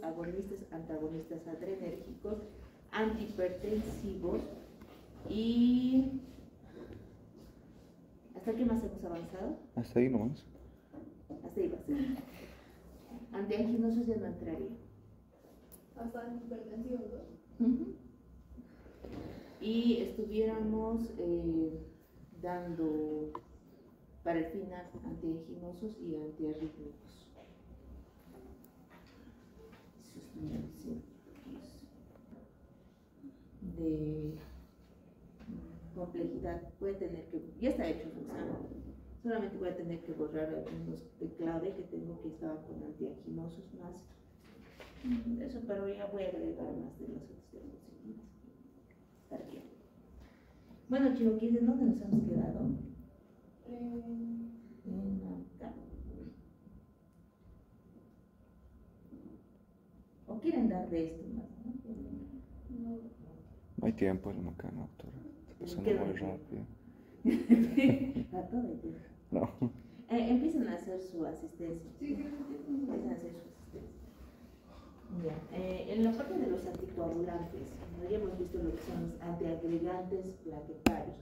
agonistas, antagonistas adrenérgicos, antihipertensivos y... ¿Hasta qué más hemos avanzado? Hasta ahí nomás. Hasta ahí va a ser. Antianginosos ya no entraría. Hasta antihipertensivos, ¿no? Y estuviéramos dando para el final antianginosos y antiarrítmicos. Eso estuviera diciendo de complejidad. Puede tener que, ya está hecho el examen, solamente voy a tener que borrar algunos de clave que tengo que estaban con antianginosos más. Eso, pero ya voy a agregar más de las otras diapositivas. Está bien. Bueno, chiroquis, ¿de dónde nos hemos quedado? En acá. ¿O quieren dar de esto más? No. No hay tiempo, el macano, doctora. Está pasando muy rápido. A todo el tiempo. No. Empiezan a hacer su asistencia. Sí, Empiezan a hacer su asistencia. Ya. En la parte de los anticoagulantes, ¿no? Ya hemos visto lo que son los antiagregantes plaquetarios,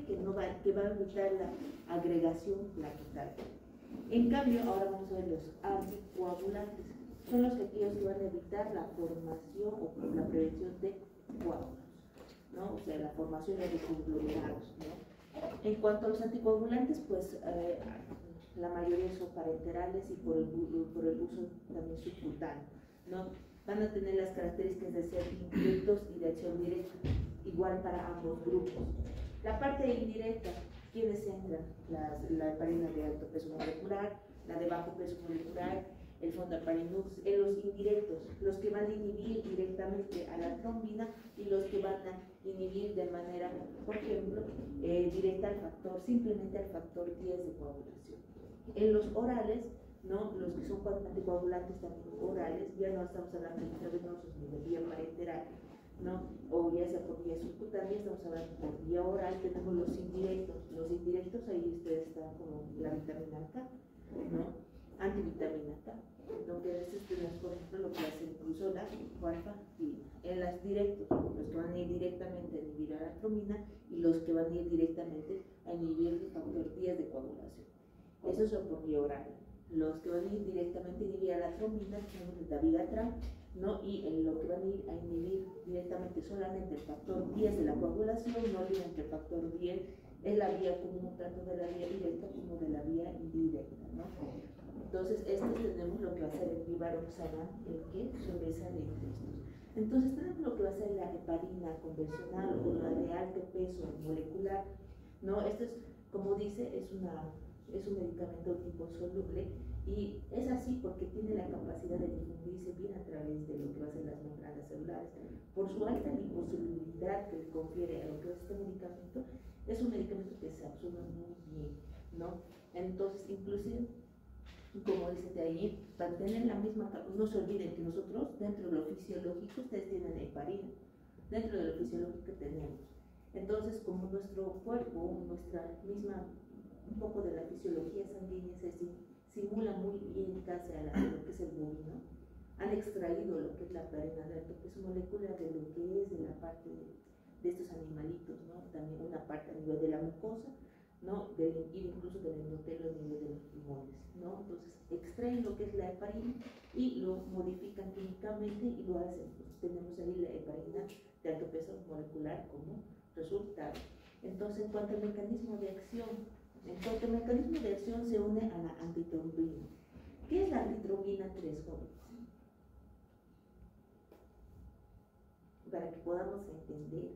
que va a evitar la agregación plaquetaria. En cambio, ahora vamos a ver los anticoagulantes. Son los que van a evitar la formación o la prevención de coágulos, ¿no? O sea, la formación de conglomerados, ¿no? En cuanto a los anticoagulantes, pues la mayoría son parenterales y por el uso también subcutáneo, ¿no? Van a tener las características de ser indirectos y de acción directa, igual para ambos grupos. La parte indirecta, ¿quiénes entran? La heparina de alto peso molecular, la de bajo peso molecular, el fondaparinux, en los indirectos, los que van a inhibir directamente a la trombina y los que van a inhibir de manera, por ejemplo, directa al factor, simplemente al factor 10 de coagulación. En los orales, ¿no? Los que son anticoagulantes también orales, ya no estamos hablando de intravenosos ni de vía parenteral, ¿no? O ya sea por vía subcutánea, estamos hablando por vía oral, tenemos los indirectos. Los indirectos, ahí ustedes están como la vitamina K, ¿no? Antivitamina K, lo que es por ejemplo, lo que hace incluso la guanfactina. En las directos, los que van a ir directamente a inhibir a la tromina y los que van a ir directamente a inhibir el factor 10 de coagulación. Eso son por vía oral. Los que van a ir directamente a inhibir a la tromina, tenemos el dabigatran, ¿no? Y en lo que van a ir a inhibir directamente solamente el factor 10 de la coagulación, no olviden que el factor 10 es la vía común tanto de la vía directa como de la vía indirecta, ¿no? Entonces, tenemos lo que va a ser el vivaroxaban, el que sobresale entre estos. Entonces, tenemos lo que va a ser la heparina convencional o la de alto peso molecular, ¿no? Esto es, como dice, es un medicamento liposoluble y es así porque tiene la capacidad de difundirse bien a través de lo que va a ser las membranas celulares. Por su alta liposolubilidad que le confiere a lo que es este medicamento, es un medicamento que se absorbe muy bien, ¿no? Entonces, inclusive, como dice ahí, para tener la misma, no se olviden que nosotros, dentro de lo fisiológico, ustedes tienen heparina, dentro de lo fisiológico que tenemos. Entonces, como nuestro cuerpo, nuestra misma, un poco de la fisiología sanguínea se simula muy bien casi a lo que es el bovino, han extraído lo que es la heparina de alto peso molecular de lo que es de la parte de estos animalitos, ¿no? También una parte a nivel de la mucosa, ¿no? Incluso del endotelo a nivel de los pulmones, ¿no? Entonces extraen lo que es la heparina y lo modifican químicamente y lo hacen. Pues, tenemos ahí la heparina de alto peso molecular como resultado. Entonces, en cuanto al mecanismo de acción, se une a la antitrombina. ¿Qué es la antitrombina 3, jóvenes? Para que podamos entender.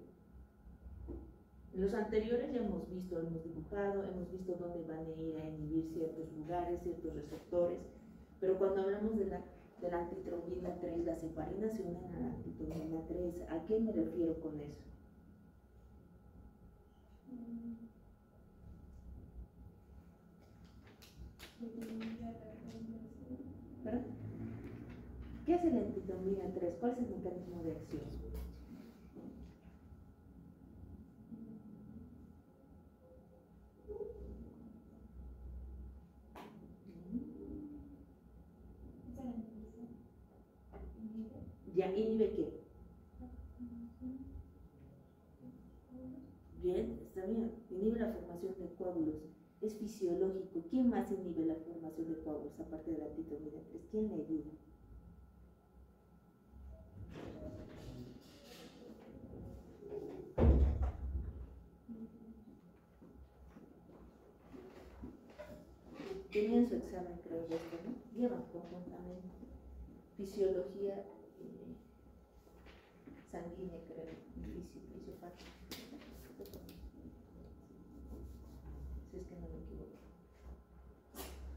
Los anteriores ya hemos visto, hemos dibujado, hemos visto dónde van a ir a inhibir ciertos lugares, ciertos receptores, pero cuando hablamos de la antitrombina 3, las heparinas se unen a la antitrombina 3. ¿A qué me refiero con eso? ¿Perdón? ¿Qué hace la antitrombina 3? ¿Cuál es el mecanismo de acción? Ya inhibe qué. Bien, está bien. Inhibe la formación de coágulos. Es fisiológico. ¿Quién más inhibe la formación de coágulos aparte de la antitomina 3? ¿Quién le ayuda? Tenían su examen, creo, de esto, ¿no? Llevan conjuntamente fisiología sanguínea, creo, fisiopática. Si es que no me equivoco.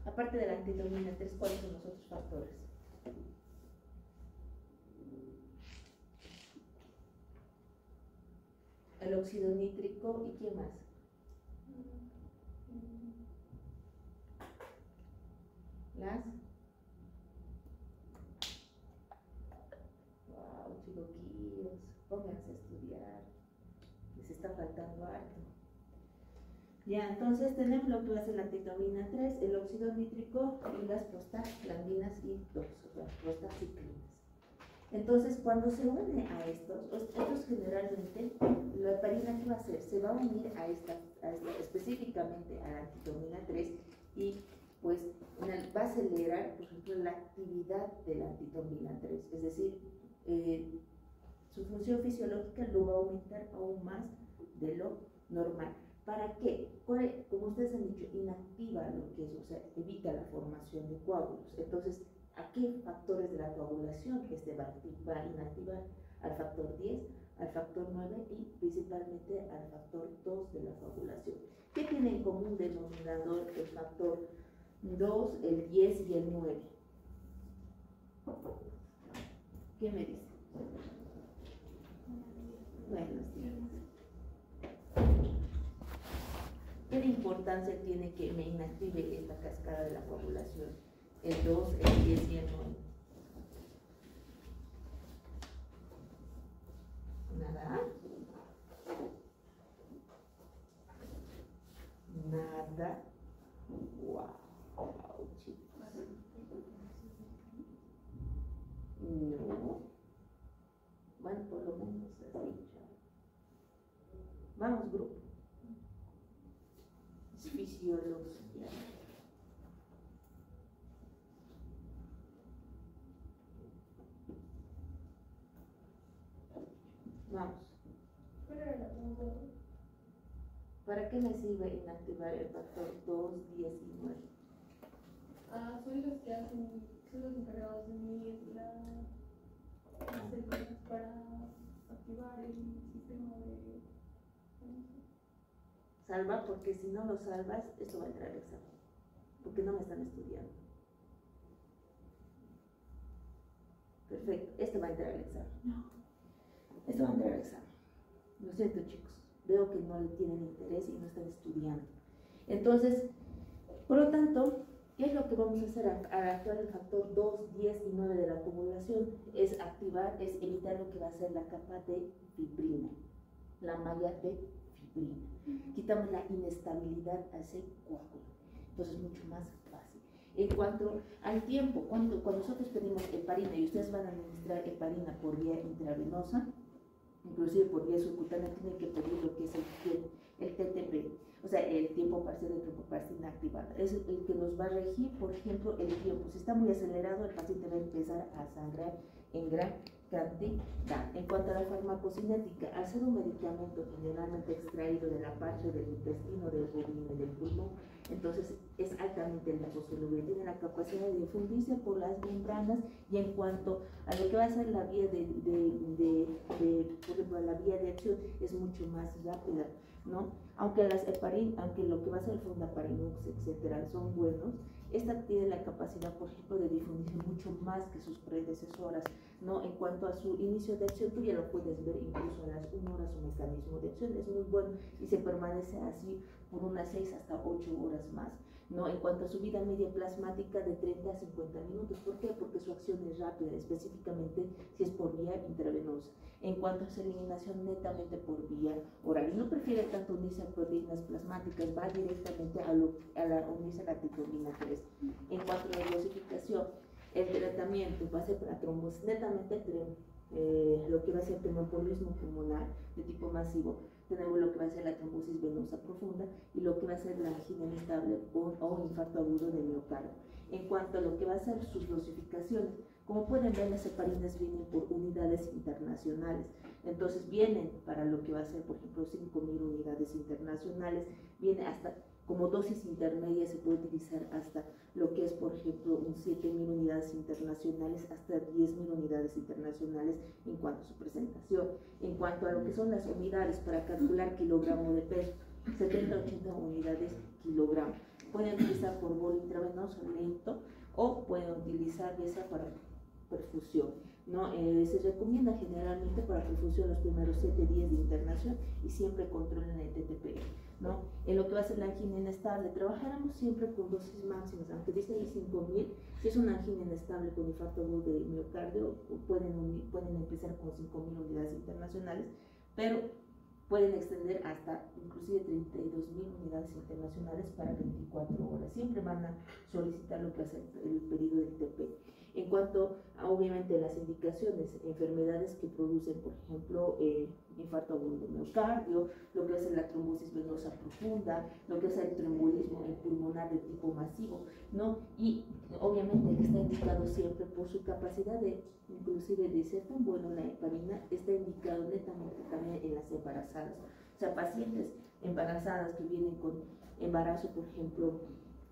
Aparte de la antitomina 3, ¿cuáles son los otros factores? El óxido nítrico y ¿quién más? Las. Wow, chicoquillos, pónganse a estudiar. Les está faltando harto. Ya, entonces tenemos lo que va a ser la antitomina 3, el óxido nítrico y las prostaglandinas y 2, o sea, prostaciclinas. Entonces, cuando se une a estos generalmente, la heparina, ¿qué va a hacer? Se va a unir a esta específicamente a la antitomina 3 y pues va a acelerar, por ejemplo, la actividad de la antitomina 3, es decir, su función fisiológica lo va a aumentar aún más de lo normal. ¿Para qué? Como ustedes han dicho, inactiva lo que es, o sea, evita la formación de coágulos. Entonces, ¿a qué factores de la coagulación va a inactivar? Al factor 10, al factor 9 y principalmente al factor 2 de la coagulación. ¿Qué tiene en común denominador el factor 2, el 10 y el 9? ¿Qué me dice? Buenos días. ¿Qué importancia tiene que me inactive esta cascada de la coagulación? El 2, el 10 y el 9. Nada. Nada. Wow, chicos. No. Bueno, por lo menos así. Vamos, grupo. Es fisiología. Vamos. ¿Para qué me sirve inactivar el factor 2, 10 y 9? Son los que hacen, son los encargados de medir las células para activar el sistema de... Salva, porque si no lo salvas, esto va a entrar al examen. Porque no me están estudiando. Perfecto, esto va a entrar al examen. No. Esto va a entrar al examen. Lo siento, chicos. Veo que no le tienen interés y no están estudiando. Entonces, por lo tanto, ¿qué es lo que vamos a hacer al actuar el factor 2, 10 y 9 de la acumulación? Es activar, es evitar lo que va a ser la capa de fibrina, la malla de fibrina. Quitamos la inestabilidad a ese coágulo. Entonces, mucho más fácil. En cuanto al tiempo, cuando nosotros pedimos heparina y ustedes van a administrar heparina por vía intravenosa, inclusive por vía subcutánea, tienen que pedir lo que es el TTP, o sea, el tiempo parcial de tromboplastina inactivada. Es el que nos va a regir, por ejemplo, el tiempo. Si está muy acelerado, el paciente va a empezar a sangrar en gran cantidad. En cuanto a la farmacocinética, al ser un medicamento generalmente extraído de la parte del intestino, del bovino y del pulmón, entonces es altamente liposoluble, tiene la capacidad de difundirse por las membranas, y en cuanto a lo que va a ser la vía por ejemplo, la vía de acción es mucho más rápida, ¿no? Aunque aunque lo que va a ser el fondaparinux, etcétera, son buenos, esta tiene la capacidad, por ejemplo, de difundirse mucho más que sus predecesoras, ¿no? En cuanto a su inicio de acción, tú ya lo puedes ver incluso a las 1 hora, su mecanismo de acción es muy bueno y se permanece así por unas 6 hasta 8 horas más, ¿no? En cuanto a su vida media plasmática, de 30 a 50 minutos. ¿Por qué? Porque su acción es rápida, específicamente si es por vía intravenosa. En cuanto a su eliminación, netamente por vía oral. Y no prefiere tanto unirse a proteínas plasmáticas, va directamente a unirse a la antitomina 3. En cuanto a la dosificación, El tratamiento va a ser para trombosis, netamente lo que va a ser tromboembolismo pulmonar de tipo masivo. Tenemos lo que va a ser la trombosis venosa profunda y lo que va a ser la angina inestable o infarto agudo de miocardio. En cuanto a lo que va a ser sus dosificaciones, como pueden ver, las heparinas vienen por unidades internacionales. Entonces vienen para lo que va a ser, por ejemplo, 5.000 unidades internacionales, viene hasta como dosis intermedia, se puede utilizar hasta lo que es, por ejemplo, un 7.000 unidades internacionales, hasta 10.000 unidades internacionales en cuanto a su presentación. En cuanto a lo que son las unidades para calcular kilogramo de peso, 70-80 unidades kilogramo. Pueden utilizar por bolo intravenoso lento o pueden utilizar esa para perfusión, ¿no? Se recomienda generalmente para perfusión los primeros 7 días de internación y siempre controlen el TTP, ¿no? En lo que va a ser la angina inestable, trabajáramos siempre con dosis máximas, aunque dice ahí 5.000, si es una angina inestable con infarto agudo de miocardio, pueden empezar con 5.000 unidades internacionales, pero pueden extender hasta inclusive 32.000 unidades internacionales para 24 horas. Siempre van a solicitar lo que hace el pedido del TP. En cuanto a, obviamente, las indicaciones, enfermedades que producen, por ejemplo, infarto agudo de miocardio, lo que es la trombosis venosa profunda, lo que es el tromboembolismo pulmonar de tipo masivo, ¿no? Y obviamente que está indicado siempre por su capacidad de, inclusive de ser tan bueno la heparina, está indicado netamente también en las embarazadas. O sea, pacientes embarazadas que vienen con embarazo, por ejemplo,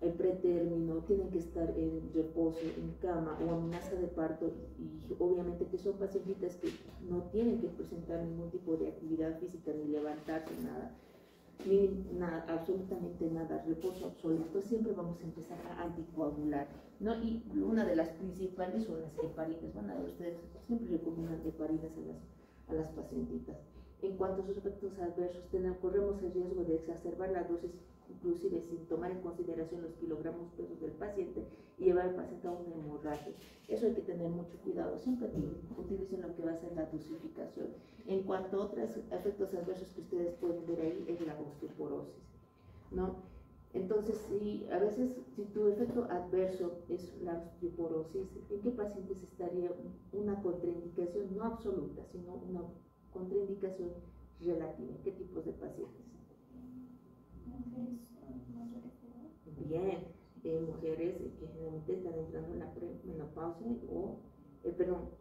el pretérmino, tienen que estar en reposo, en cama o amenaza de parto, y obviamente que son pacientitas que no tienen que presentar ningún tipo de actividad física, ni levantarse, nada, absolutamente nada, reposo absoluto, siempre vamos a empezar a anticoagular, ¿no? Y una de las principales son las heparinas. Van a ver ustedes, siempre recomiendan heparinas a las pacientitas. En cuanto a sus efectos adversos, corremos el riesgo de exacerbar la dosis, inclusive sin tomar en consideración los kilogramos pesos del paciente, y llevar al paciente a una hemorragia. Eso hay que tener mucho cuidado, siempre utilicen lo que va a ser la dosificación. En cuanto a otros efectos adversos que ustedes pueden ver ahí, es la osteoporosis, ¿no? Entonces, a veces, si tu efecto adverso es la osteoporosis, ¿en qué pacientes estaría una contraindicación no absoluta, sino una contraindicación relativa? ¿Qué tipos de pacientes? Bien, mujeres que generalmente están entrando en la premenopausia o,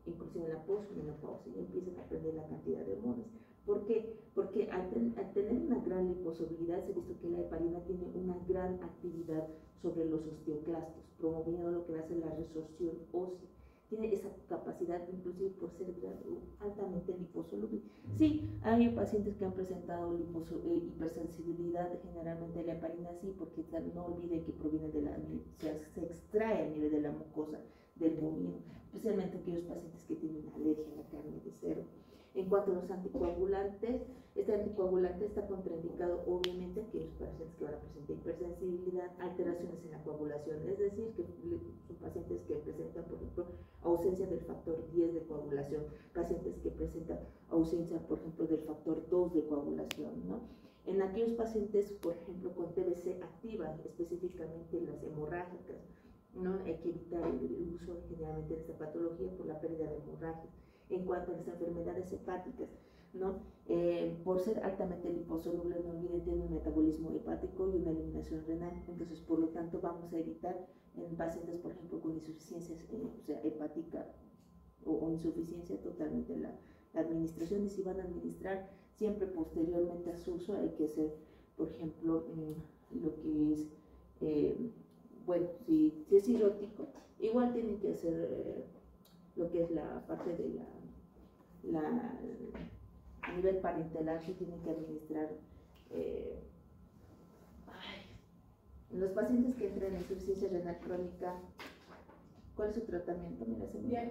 inclusive en la posmenopausia, y empiezan a perder la cantidad de hormonas. ¿Por qué? Porque al tener una gran liposolubilidad, se ha visto que la heparina tiene una gran actividad sobre los osteoclastos, promoviendo lo que va a ser la resorción ósea. Tiene esa capacidad, inclusive por ser altamente liposoluble. Sí, hay pacientes que han presentado hipersensibilidad, generalmente la heparina sí, porque no olviden que proviene se extrae a nivel de la mucosa del bovino, especialmente aquellos pacientes que tienen alergia a la carne de cerdo. En cuanto a los anticoagulantes, este anticoagulante está contraindicado obviamente a aquellos pacientes que van a presentar hipersensibilidad, alteraciones en la coagulación, es decir, que son pacientes que presentan, por ejemplo, ausencia del factor 10 de coagulación, pacientes que presentan ausencia, por ejemplo, del factor 2 de coagulación, ¿no? En aquellos pacientes, por ejemplo, con TBC activa, específicamente las hemorrágicas, ¿no? Hay que evitar el uso generalmente de esta patología por la pérdida de hemorragias. En cuanto a las enfermedades hepáticas, ¿no? Por ser altamente liposoluble, no olviden, tiene un metabolismo hepático y una eliminación renal. Entonces, por lo tanto, vamos a evitar en pacientes, por ejemplo, con insuficiencia hepática o insuficiencia totalmente la administración. Y si van a administrar, siempre posteriormente a su uso hay que hacer, por ejemplo, lo que es, si es cirrótico, igual tienen que hacer lo que es la parte de a nivel parenteral, que tienen que administrar los pacientes que entran en insuficiencia renal crónica. ¿Cuál es su tratamiento? Mira,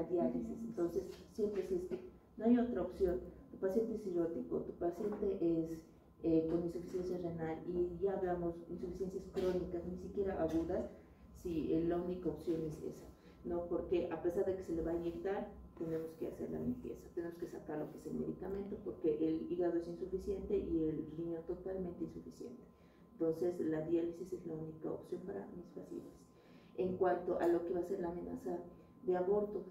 diálisis. Entonces, siempre si es que no hay otra opción, tu paciente es cirrótico, tu paciente es con insuficiencia renal, y ya hablamos de insuficiencias crónicas, ni siquiera agudas, sí, la única opción es esa, ¿no? Porque a pesar de que se le va a inyectar, tenemos que hacer la limpieza, tenemos que sacar lo que es el medicamento, porque el hígado es insuficiente y el riñón totalmente insuficiente. Entonces, la diálisis es la única opción para mis pacientes. En cuanto a lo que va a ser la amenaza de aborto,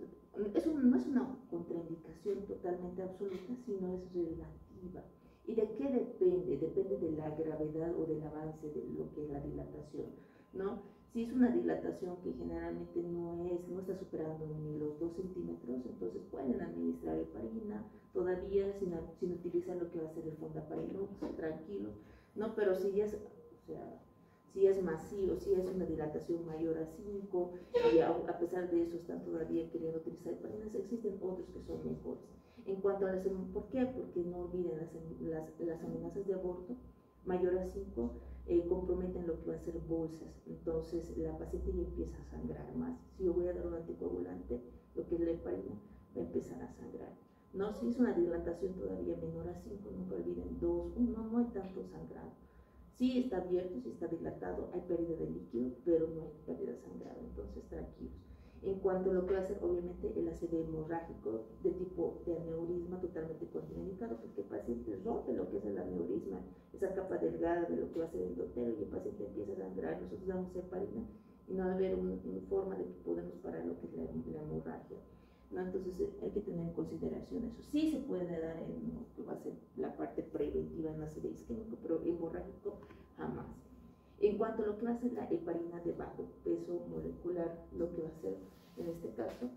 eso no es una contraindicación totalmente absoluta, sino es relativa. ¿Y de qué depende? Depende de la gravedad o del avance de lo que es la dilatación, ¿no? Si es una dilatación que generalmente no está superando ni los 2 centímetros, entonces pueden administrar heparina todavía sin utilizar lo que va a ser el fondaparinux, tranquilos, ¿no? Pero si ya es, o sea, si es masivo, si es una dilatación mayor a 5 y a pesar de eso están todavía queriendo utilizar heparinas, existen otros que son mejores. En cuanto a ¿por qué? Porque no olviden las amenazas de aborto mayor a 5 comprometen lo que va a ser bolsas, entonces la paciente ya empieza a sangrar más. Si yo voy a dar un anticoagulante, lo que es la heparina, va a empezar a sangrar. No, si es una dilatación todavía menor a 5, nunca olviden 2, 1, no hay tanto sangrado. Sí está abierto, sí está dilatado, hay pérdida de líquido, pero no hay pérdida de sangrado, entonces tranquilos. En cuanto a lo que va a ser, obviamente, el ACV hemorrágico de tipo de aneurisma totalmente contraindicado, porque el paciente rompe lo que es el aneurisma, esa capa delgada de lo que va a ser el endotélio, y el paciente empieza a sangrar. Nosotros damos heparina y no va a haber una forma de que podemos parar lo que es la hemorragia, ¿no? Entonces hay que tener en consideración eso. Sí se puede dar en lo que va a ser la parte preventiva en ACV isquémico, pero hemorrágico jamás. En cuanto a lo que va a ser la heparina de bajo peso molecular, lo que va a ser en este caso,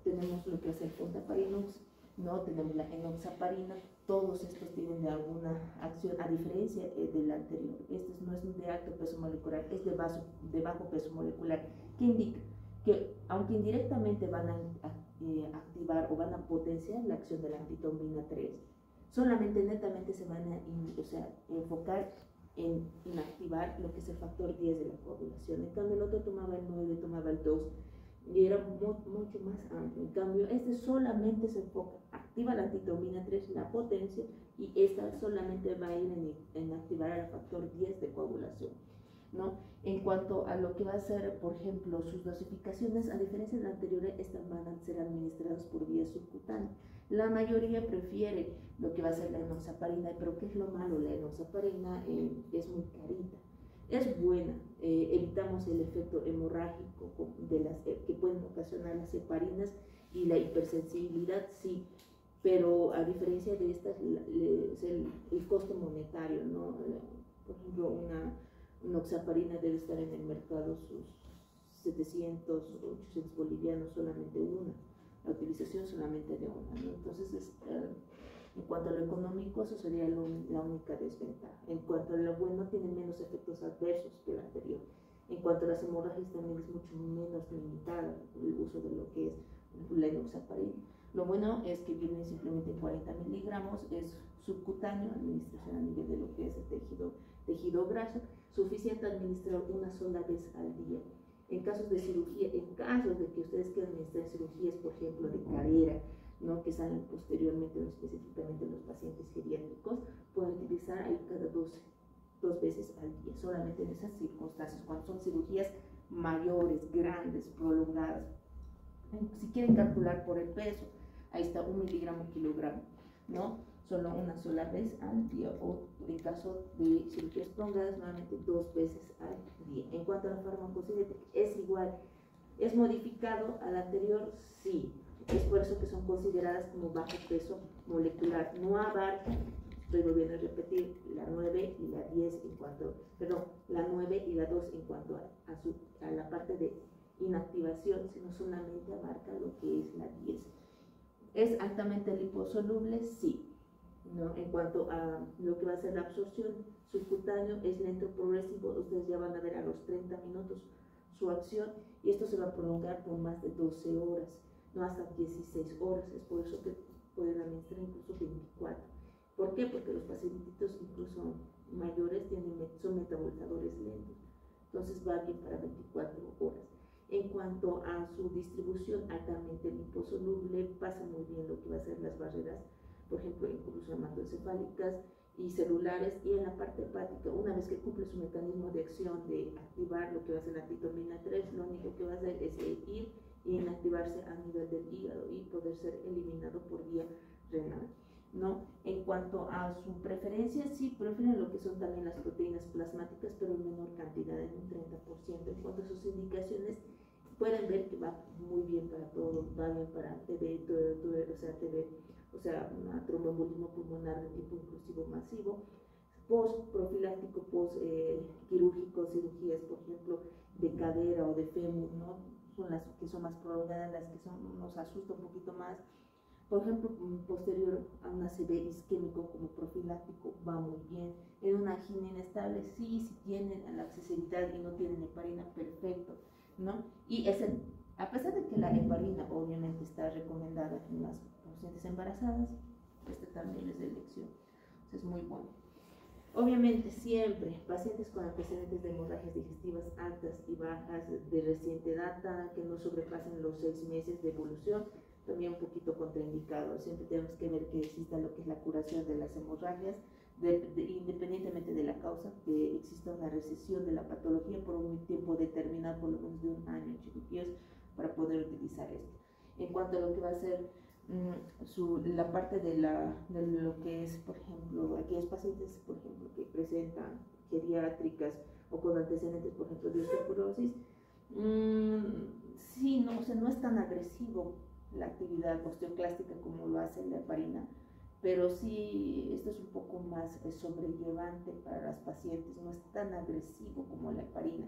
tenemos lo que es el fondaparinux, no tenemos la enoxaparina, todos estos tienen de alguna acción, a diferencia del anterior. Este no es de alto peso molecular, es de bajo peso molecular, que indica que aunque indirectamente van a activar o van a potenciar la acción de la antitrombina 3, solamente netamente se van a enfocar en inactivar lo que es el factor 10 de la coagulación. En cambio el otro tomaba el 9, tomaba el 2 y era mucho más amplio. En cambio este solamente se enfoca, activa la antitrombina 3, la potencia, y esta solamente va a ir en activar el factor 10 de coagulación, ¿no? En cuanto a lo que va a ser, por ejemplo, sus dosificaciones, a diferencia de la anterior, estas van a ser administradas por vía subcutánea. La mayoría prefiere lo que va a ser la enoxaparina, pero ¿qué es lo malo? La enoxaparina es muy carita. Es buena, evitamos el efecto hemorrágico que pueden ocasionar las heparinas y la hipersensibilidad, sí, pero a diferencia de estas, el costo monetario, ¿no? Por ejemplo, una oxaparina debe estar en el mercado sus 700, 800 bolivianos, solamente una. La utilización solamente de una, ¿no? Entonces, en cuanto a lo económico, eso sería la única desventaja. En cuanto a lo bueno, tiene menos efectos adversos que el anterior. En cuanto a las hemorragias, también es mucho menos limitada el uso de lo que es la enoxaparina. Lo bueno es que viene simplemente en 40 miligramos, es subcutáneo, administración a nivel de lo que es el tejido graso, suficiente administrar una sola vez al día. En casos de cirugía, en casos de que ustedes quieran administrar cirugías, por ejemplo, de cadera, ¿no?, que salen posteriormente, no específicamente los pacientes geriátricos, pueden utilizar ahí cada dos veces al día, solamente en esas circunstancias, cuando son cirugías mayores, grandes, prolongadas. Si quieren calcular por el peso, ahí está 1 miligramo kilogramo, ¿no? Solo una sola vez al día, o en caso de cirugías prolongadas, nuevamente 2 veces al día. En cuanto a la farmacocinética, es igual, es modificado al anterior, sí, es por eso que son consideradas como bajo peso molecular. No abarca, estoy volviendo a repetir, la 9 y la 10 la 9 y la 2 en cuanto a la parte de inactivación, sino solamente abarca lo que es la 10. ¿Es altamente liposoluble? Sí. ¿No? En cuanto a lo que va a ser la absorción subcutáneo, es lento progresivo. Ustedes ya van a ver a los 30 minutos su acción, y esto se va a prolongar por más de 12 horas, no hasta 16 horas. Es por eso que pueden administrar incluso 24. ¿Por qué? Porque los pacientitos incluso mayores son metabolizadores lentos, entonces va bien para 24 horas. En cuanto a su distribución, altamente liposoluble, pasa muy bien lo que va a ser las barreras, por ejemplo, incluso hematoencefálicas y celulares, y en la parte hepática, una vez que cumple su mecanismo de acción de activar lo que va a ser la antitrombina 3, lo único que va a hacer es ir y inactivarse a nivel del hígado y poder ser eliminado por vía renal. ¿no? En cuanto a su preferencia, sí prefieren lo que son también las proteínas plasmáticas, pero en menor cantidad, en un 30%. En cuanto a sus indicaciones, pueden ver que va muy bien para todo, va bien para TB, o sea, una tromboembolismo pulmonar de tipo inclusivo masivo, post-profiláctico, post-quirúrgico, cirugías, por ejemplo, de cadera o de fémur, ¿no? Son las que son más prolongadas, las que nos asusta un poquito más. Por ejemplo, posterior a un ACV isquémico como profiláctico va muy bien. En una angina inestable, sí, si tienen la accesibilidad y no tienen heparina, perfecto, ¿no? Y a pesar de que la heparina obviamente está recomendada en las pacientes embarazadas, este también es de elección, es muy bueno. Obviamente siempre pacientes con antecedentes de hemorragias digestivas altas y bajas de reciente data, que no sobrepasen los 6 meses de evolución, también un poquito contraindicado. Siempre tenemos que ver que exista lo que es la curación de las hemorragias, independientemente de la causa, que exista una recesión de la patología por un tiempo determinado, por lo menos de un año, chiquillos, para poder utilizar esto. En cuanto a lo que va a ser la parte de lo que es, por ejemplo, aquellos pacientes, por ejemplo, que presentan geriátricas o con antecedentes, por ejemplo, de osteoporosis, sí, no, o sea, no es tan agresivo la actividad osteoclástica como lo hace la heparina, pero sí, esto es un poco más sobrellevante para las pacientes, no es tan agresivo como la heparina.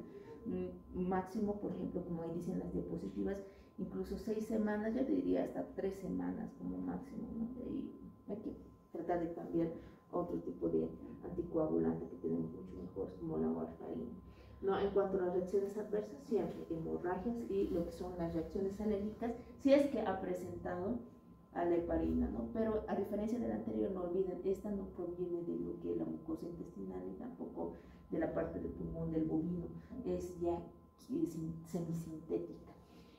Máximo, por ejemplo, como ahí dicen las diapositivas, incluso 6 semanas, yo diría hasta 3 semanas como máximo, ¿no? Y hay que tratar de cambiar otro tipo de anticoagulante que tenemos mucho mejor, como la warfarina. No, en cuanto a las reacciones adversas, siempre hemorragias y lo que son las reacciones alérgicas, si es que ha presentado a la heparina, ¿no? Pero a diferencia de la anterior, no olviden, esta no proviene de lo que es la mucosa intestinal ni tampoco de la parte del pulmón del bovino, es ya semisintética.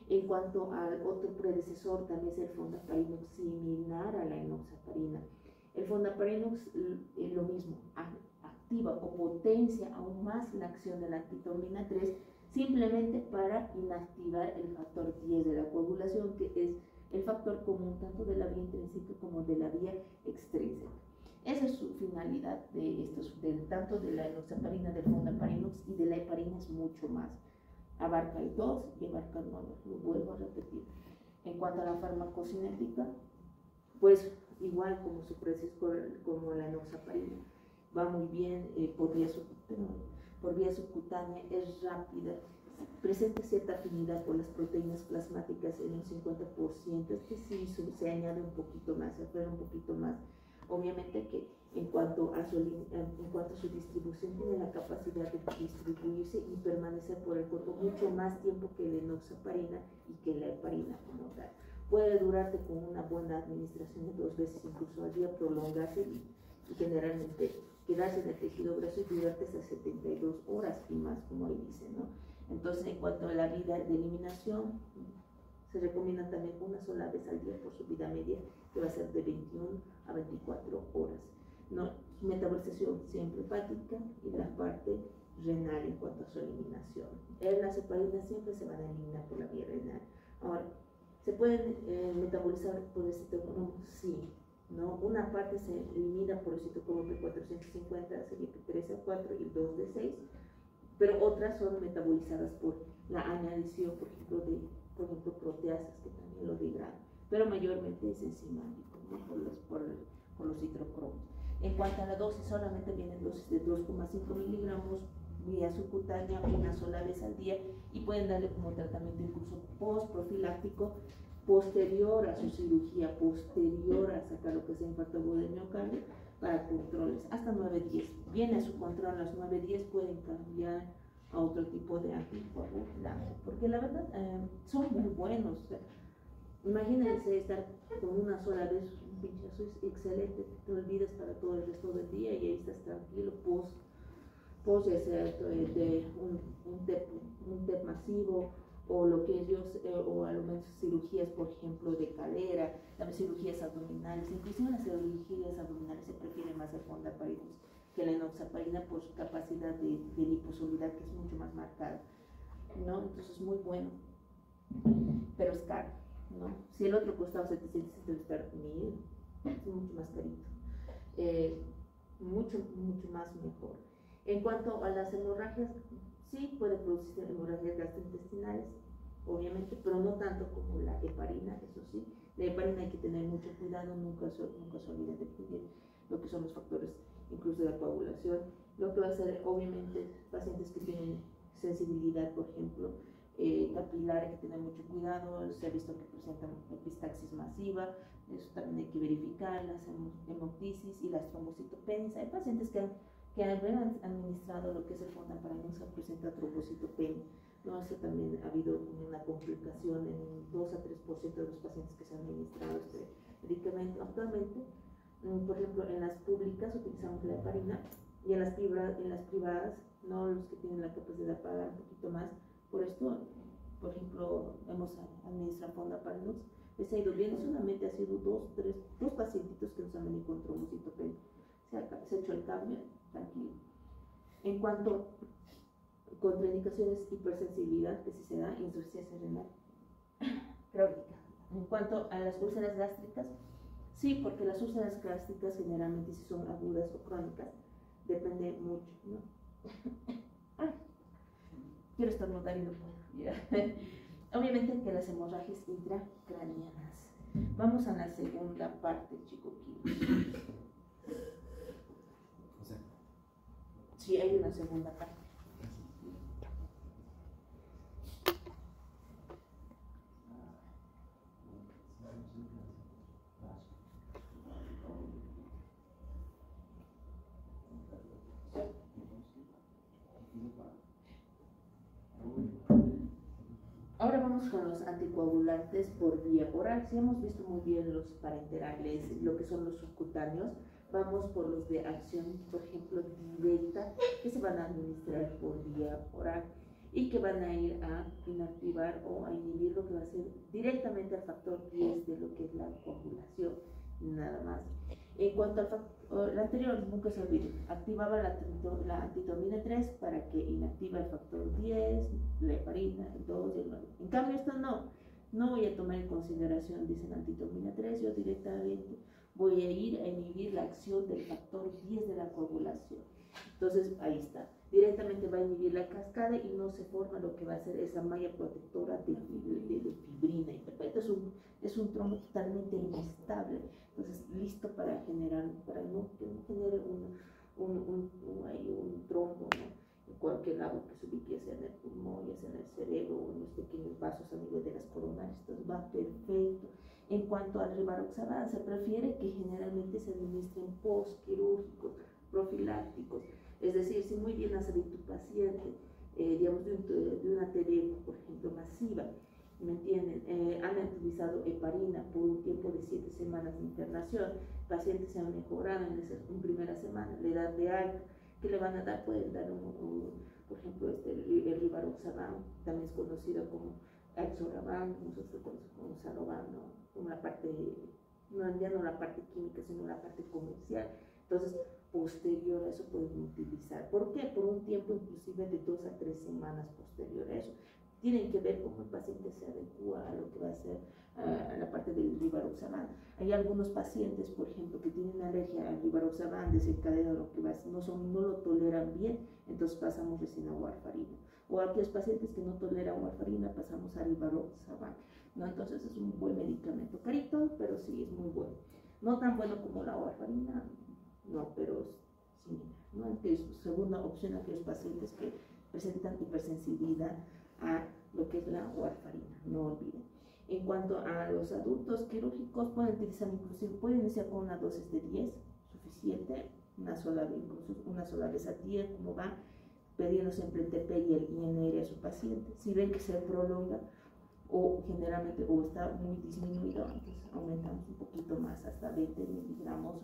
En cuanto al otro predecesor, también es el fondaparinux, similar a la enoxaparina. El fondaparinux es lo mismo, activa o potencia aún más la acción de la antitombina 3, simplemente para inactivar el factor 10 de la coagulación, que es el factor común tanto de la vía intrínseca como de la vía extrínseca. Esa es su finalidad de estos, tanto de la enoxaparina, del fondaparinux y de la heparina, es mucho más. Abarca el 2 y abarca el 9, lo vuelvo a repetir. En cuanto a la farmacocinética, pues igual como su predecesor, como la enoxaparina, va muy bien por vía subcutánea, es rápida, presenta cierta afinidad por las proteínas plasmáticas en un 50%, es que sí se añade un poquito más, se aferra un poquito más. Obviamente que en cuanto a su distribución, tiene la capacidad de distribuirse y permanecer por el cuerpo mucho más tiempo que la enoxaparina y que la heparina como tal. Puede durarte con una buena administración de 2 veces incluso al día, prolongarse y generalmente quedarse en el tejido graso y durarte hasta 72 horas y más, como ahí dice, ¿no? Entonces, en cuanto a la vida de eliminación, se recomienda también una sola vez al día por su vida media, que va a ser de 21 a 24 horas. ¿No? Metabolización siempre hepática y la parte renal en cuanto a su eliminación. Las heparinas siempre se van a eliminar por la vía renal. Ahora, ¿se pueden metabolizar por el citocromo? Sí. ¿No? Una parte se elimina por el citocromo P450, sería P3A4 y el 2D6, pero otras son metabolizadas por la añadición, por ejemplo, proteasas que también lo degradan, pero mayormente es enzimático, ¿no? por los citocromos. En cuanto a la dosis, solamente vienen dosis de 2,5 miligramos vía subcutánea una sola vez al día y pueden darle como tratamiento incluso post-profiláctico posterior a su cirugía, posterior a sacar lo que sea infarto agudo del miocardio para controles, hasta 9-10. Viene a su control a las 9-10, pueden cambiar a otro tipo de anticoagulante, porque la verdad son muy buenos. O sea, imagínense estar con una sola vez un pinchazo, es excelente, te olvidas para todo el resto del día y ahí estás tranquilo, post ya sea de un TEP masivo o lo que ellos, o a lo menos cirugías, por ejemplo, de cadera, también cirugías abdominales, inclusive en las cirugías abdominales se prefiere más el fondaparinux que la enoxaparina por su capacidad de liposolidad, que es mucho más marcada, ¿no? Entonces es muy bueno, pero es caro, ¿no? Si el otro costaba 700, debe estar 1000, es mucho más carito, mucho más mejor. En cuanto a las hemorragias, sí puede producirse hemorragias gastrointestinales, obviamente, pero no tanto como la heparina, eso sí. La heparina hay que tener mucho cuidado, nunca se olviden de pedir lo que son los factores incluso de la coagulación. Lo que va a ser, obviamente, pacientes que tienen sensibilidad, por ejemplo, capilar, hay que tener mucho cuidado. Se ha visto que presentan epistaxis masiva, eso también hay que verificar, las hemoptisis y las trombocitopenias. Hay pacientes que han administrado lo que es el fondaparinux, presenta trombocitopenia. No, eso también ha habido una complicación en 2 a 3% de los pacientes que se han administrado este medicamento. Actualmente, por ejemplo, en las públicas utilizamos la heparina y en las privadas, no los que tienen la capacidad de pagar un poquito más. Por esto, por ejemplo, hemos administrado fondaparinux, les ha ido bien. Solamente ha sido dos pacientitos que nos han venido con trombocitopenia. Se ha hecho el cambio, tranquilo. En cuanto contraindicaciones, hipersensibilidad, que si se da insuficiencia renal crónica. En cuanto a las úlceras gástricas, sí, porque las úlceras gástricas generalmente si son agudas o crónicas, depende mucho, ¿no? Quiero estornudar y no puedo. Obviamente que las hemorragias intracranianas. Vamos a la segunda parte, chico. Sí, hay una segunda parte. Ahora vamos con los anticoagulantes por vía oral. Si hemos visto muy bien los parenterales, lo que son los subcutáneos, vamos por los de acción, por ejemplo, directa, que se van a administrar por vía oral y que van a ir a inactivar o a inhibir lo que va a ser directamente al factor 10 de lo que es la coagulación, nada más. En cuanto al anterior, nunca se olvide, activaba la antitomina 3 para que inactiva el factor 10, la heparina, el 2 y el 9. En cambio, esto no voy a tomar en consideración, dice la antitomina 3, yo directamente voy a ir a inhibir la acción del factor 10 de la coagulación. Entonces, ahí está. Directamente va a inhibir la cascada y no se forma lo que va a ser esa malla protectora de fibrina. Es un trombo totalmente inestable. Entonces, listo para generar, para que no genere un trombo, ¿no? En cualquier lado que se ubique, ya sea en el pulmón, ya sea en el cerebro o en los pequeños vasos a nivel de las coronarias. Entonces, va perfecto. En cuanto al rivaroxaban, se prefiere que generalmente se administren postquirúrgicos, profilácticos. Es decir, si muy bien ha salido tu paciente, digamos, de una TB, por ejemplo, masiva, ¿me entienden? Han utilizado heparina por un tiempo de 7 semanas de internación, pacientes se han mejorado en primera semana, la edad de alta, ¿qué le van a dar? Pueden dar, por ejemplo, el rivaroxaban, también es conocido como Axoraban, nosotros conocemos como Saroban, ¿no? Como la parte, ya no la parte química, sino la parte comercial. Entonces, posterior a eso pueden utilizar. ¿Por qué? Por un tiempo inclusive de 2 a 3 semanas posterior a eso. Tienen que ver cómo el paciente se adecua a lo que va a ser a la parte del rivaroxaban. Hay algunos pacientes, por ejemplo, que tienen alergia al rivaroxaban, desencadena lo que va a ser, no lo toleran bien, entonces pasamos recién a warfarina. O aquellos pacientes que no toleran warfarina, pasamos a rivaroxaban, ¿no? Entonces es un buen medicamento, carito, pero sí es muy bueno. No tan bueno como la warfarina, no, pero sí, ¿no? Entonces, segunda opción, aquellos pacientes que presentan hipersensibilidad a lo que es la warfarina, no olviden. En cuanto a los adultos quirúrgicos, pueden utilizar inclusive, pueden iniciar con una dosis de 10, suficiente, incluso una sola vez al día, como va, pidiendo siempre el TP y el INR a su paciente. Si ven que se prolonga o generalmente o está muy disminuido, entonces aumentamos un poquito más hasta 20 miligramos.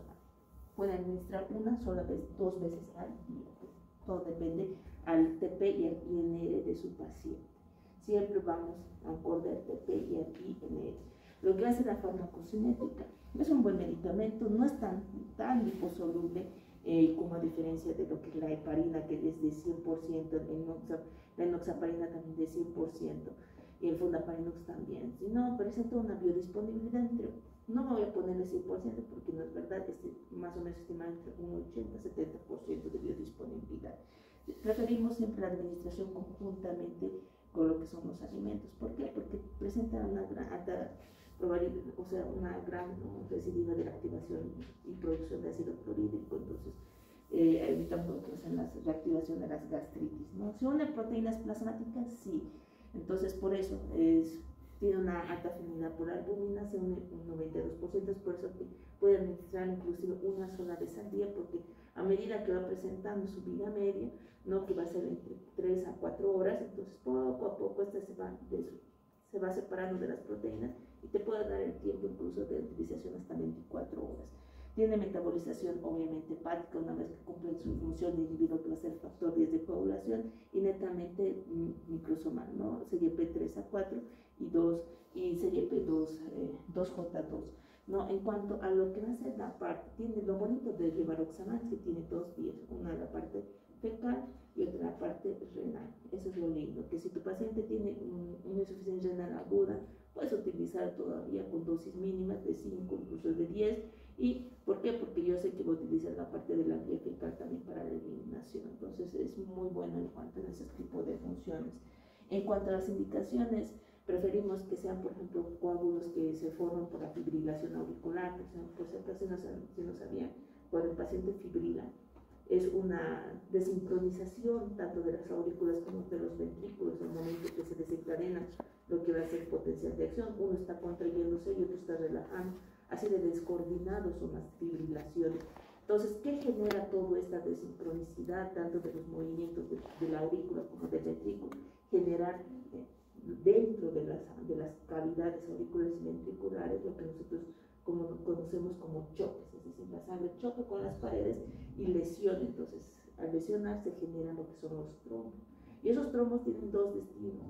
Pueden administrar una sola vez, 2 veces al día. Todo depende al TP y al INR de su paciente. Siempre vamos a acorde al TP y al INR. Lo que hace la farmacocinética es un buen medicamento, no es tan liposoluble como a diferencia de lo que es la heparina, que es de 100%, la enoxaparina también de 100%, y el fondaparinux también. Si no, presenta una biodisponibilidad entre no me voy a ponerle 100% porque no es verdad, más o menos estima entre un 80-70% de biodisponibilidad. Preferimos siempre la administración conjuntamente con lo que son los alimentos. ¿Por qué? Porque presentan una gran alta probabilidad, o sea, una gran recidiva de la activación y producción de ácido clorhídrico, entonces evitamos lo que es la reactivación de las gastritis, ¿no? ¿Se unen proteínas plasmáticas? Sí. Entonces, por eso tiene una alta afinidad por albúmina, se une un 92%, es por eso que puede administrar inclusive una sola vez al día, porque a medida que va presentando su vida media, ¿no? Que va a ser entre 3 a 4 horas, entonces poco a poco se va separando de las proteínas y te puede dar el tiempo incluso de utilización hasta 24 horas. Tiene metabolización obviamente hepática una vez que cumple su función de individuo que va a ser el factor 10 de coagulación y netamente microsomal, ¿no? CYP3 a 4 y CYP2, 2J2. ¿No? En cuanto a lo que va a ser la parte, tiene lo bonito del rivaroxaban que tiene dos vías, una la parte fecal y otra la parte renal. Eso es lo lindo, que si tu paciente tiene una insuficiencia renal aguda, puedes utilizar todavía con dosis mínimas de 5, incluso de 10. ¿Y por qué? Porque yo sé que voy a utilizar la parte de la vía fecal también para la eliminación. Entonces es muy bueno en cuanto a ese tipo de funciones. En cuanto a las indicaciones, preferimos que sean, por ejemplo, coágulos que se forman por la fibrilación auricular, que sean, por si acaso si no sabían, cuando el paciente fibrila, es una desincronización tanto de las aurículas como de los ventrículos, en el momento que se desencadena lo que va a ser potencial de acción. Uno está contrayéndose y otro está relajando, así de descoordinados son las fibrilaciones. Entonces, ¿qué genera toda esta desincronicidad, tanto de los movimientos de la aurícula como del ventrículo? Generar dentro de las cavidades auriculares y ventriculares lo que nosotros conocemos como choques, es decir, la sangre choca con las paredes y lesiona. Entonces, al lesionar se generan lo que son los trombos. Y esos trombos tienen dos destinos.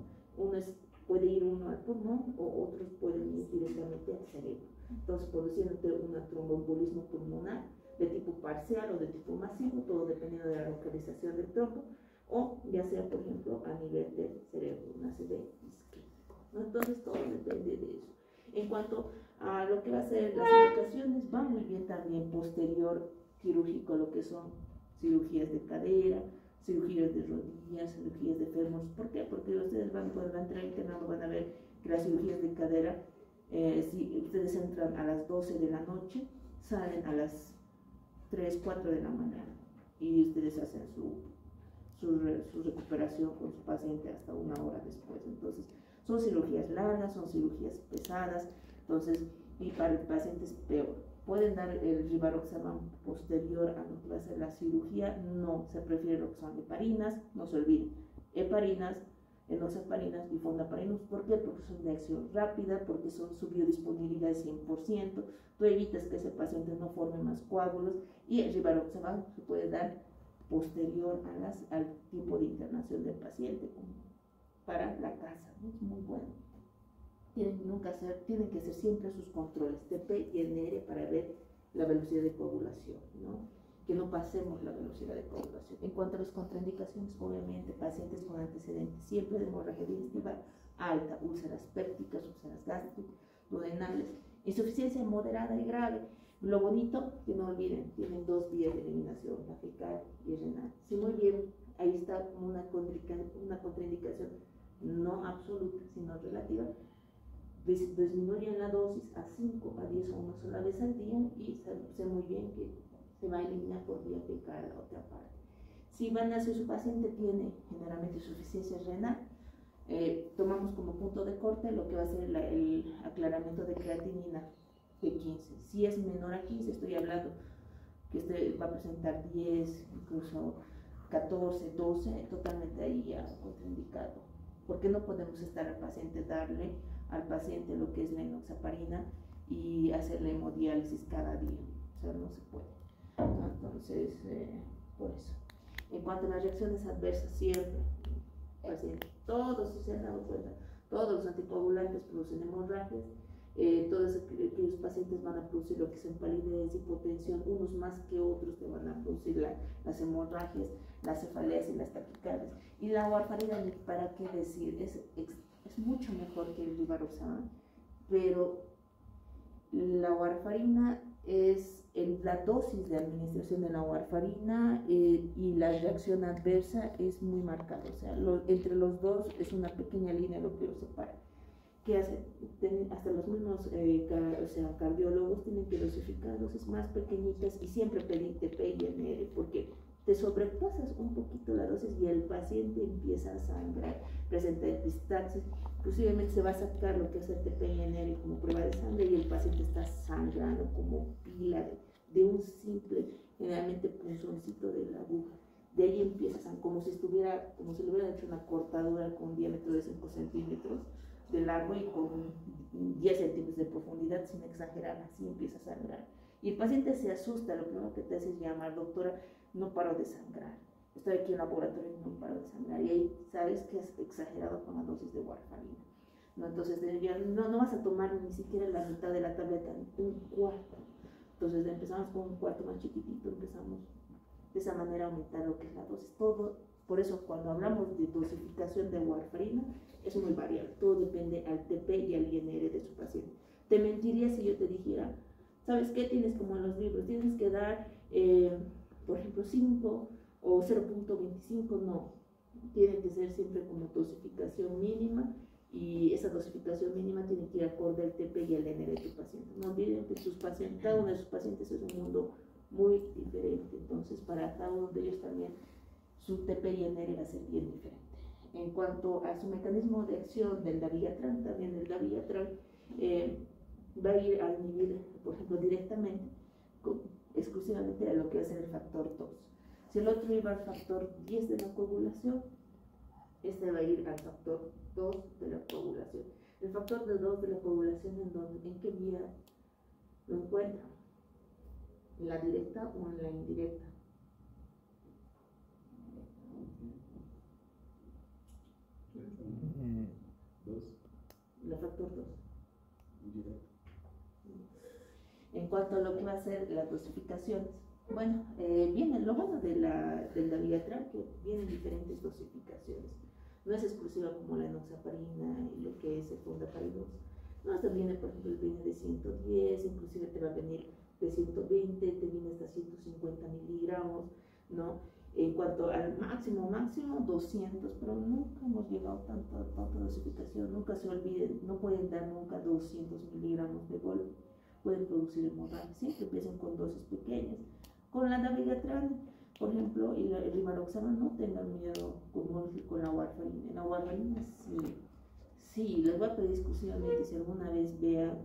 Puede ir uno al pulmón o otros pueden ir directamente al cerebro. Entonces, produciéndote un tromboembolismo pulmonar de tipo parcial o de tipo masivo, todo dependiendo de la localización del trombo, o ya sea, por ejemplo, a nivel del cerebro, una CD isquémico, ¿no? Entonces, todo depende de eso. En cuanto a lo que va a ser las indicaciones, va muy bien también posterior quirúrgico, lo que son cirugías de cadera, cirugías de rodillas, cirugías de fémur. ¿Por qué? Porque ustedes cuando van a entrar internado van a ver que las cirugías de cadera, si ustedes entran a las 12 de la noche, salen a las 3, 4 de la mañana y ustedes hacen su recuperación con su paciente hasta una hora después. Entonces, son cirugías largas, son cirugías pesadas, entonces, y para el paciente es peor. ¿Pueden dar el rivaroxaban posterior a lo que va a ser la cirugía? No, se prefiere lo que son heparinas, no se olviden, heparinas, enoxaparinas y fondaparinos. ¿Por qué? Porque son de acción rápida, porque su biodisponibilidad es 100%, tú evitas que ese paciente no forme más coágulos, y el rivaroxaban se puede dar posterior al tiempo de internación del paciente, como para la casa, ¿no? Es muy bueno. Tienen que hacer siempre sus controles TP y NR para ver la velocidad de coagulación, ¿no? Que no pasemos la velocidad de coagulación. En cuanto a las contraindicaciones, obviamente, pacientes con antecedentes siempre de hemorragia digestiva alta, úlceras pépticas, úlceras gástricas, duodenales, insuficiencia moderada y grave. Lo bonito, que no olviden, tienen dos vías de eliminación, la fecal y renal. Si muy bien, ahí está como una contraindicación no absoluta, sino relativa. Disminuyen la dosis a 5 a 10 o una sola vez al día y sé muy bien que se va a eliminar por vía fecal a la otra parte. Si van a hacer su paciente tiene generalmente insuficiencia renal, tomamos como punto de corte lo que va a ser el aclaramiento de creatinina de 15. Si es menor a 15, estoy hablando que este va a presentar 10, incluso 14, 12, totalmente ahí ya contraindicado. Porque no podemos estar darle al paciente lo que es la enoxaparina y hacerle hemodiálisis cada día. O sea, no se puede. Entonces, por eso. En cuanto a las reacciones adversas, siempre, paciente, todos, si se han dado cuenta, todos los anticoagulantes producen hemorragias, todos aquellos pacientes van a producir lo que es empalidez, hipotensión, unos más que otros te van a producir las hemorragias, las cefaleas y las taquicardias. Y la warfarina, ¿para qué decir? Es mucho mejor que el rivaroxaban, pero La warfarina es la dosis de administración de la warfarina y la reacción adversa es muy marcada, o sea, entre los dos es una pequeña línea lo que los separa. ¿Qué hace? Hasta los mismos cardiólogos tienen que dosificar dosis más pequeñitas y siempre pedir TP y NR porque te sobrepasas un poquito la dosis y el paciente empieza a sangrar, presenta epistaxis, posiblemente se va a sacar lo que es el TPNR como prueba de sangre y el paciente está sangrando como pila de un simple, generalmente punzoncito de la aguja. De ahí empieza como si le hubiera hecho una cortadura con un diámetro de 5 centímetros de largo y con 10 centímetros de profundidad, sin exagerar, así empieza a sangrar. Y el paciente se asusta, lo primero que te hace es llamar, doctora, no paro de sangrar, estoy aquí en el laboratorio y no paro de sangrar, y ahí sabes que es exagerado con la dosis de warfarina, ¿no? Entonces ya no vas a tomar ni siquiera la mitad de la tableta, un cuarto. Entonces empezamos con un cuarto más chiquitito, empezamos de esa manera a aumentar lo que es la dosis. Todo, por eso cuando hablamos de dosificación de warfarina es muy variable, todo depende al TP y al INR de su paciente. Te mentiría si yo te dijera, ¿sabes qué? Tienes como en los libros, tienes que dar por ejemplo 5 o 0.25, no, tiene que ser siempre como dosificación mínima y esa dosificación mínima tiene que ir acorde al TP y al NR de tu paciente. No olviden que cada uno de sus pacientes es un mundo muy diferente, entonces para cada uno de ellos también su TP y NR va a ser bien diferente. En cuanto a su mecanismo de acción del dabigatran, también el dabigatran va a ir a inhibir, por ejemplo, directamente exclusivamente a lo que va a ser el factor 2. Si el otro iba al factor 10 de la coagulación, este va a ir al factor 2 de la coagulación. El factor 2 de la coagulación, ¿en qué vía lo encuentra? ¿En la directa o en la indirecta? El factor 2. En cuanto a lo que va a ser las dosificaciones, bueno, viene lo bueno del dabigatran, que vienen diferentes dosificaciones. No es exclusiva como la enoxaparina y lo que es el fondaparinux. No, hasta viene, por ejemplo, viene de 110, inclusive te va a venir de 120, te viene hasta 150 miligramos, ¿no? En cuanto al máximo, 200, pero nunca hemos llegado a tanta dosificación, nunca se olviden, no pueden dar nunca 200 miligramos de golpe, pueden producir hemorragia, siempre empiezan con dosis pequeñas. Con la dabigatran, por ejemplo, y el rivaroxaban, no tengan miedo con la warfarina. En la warfarina sí, les voy a pedir exclusivamente, si alguna vez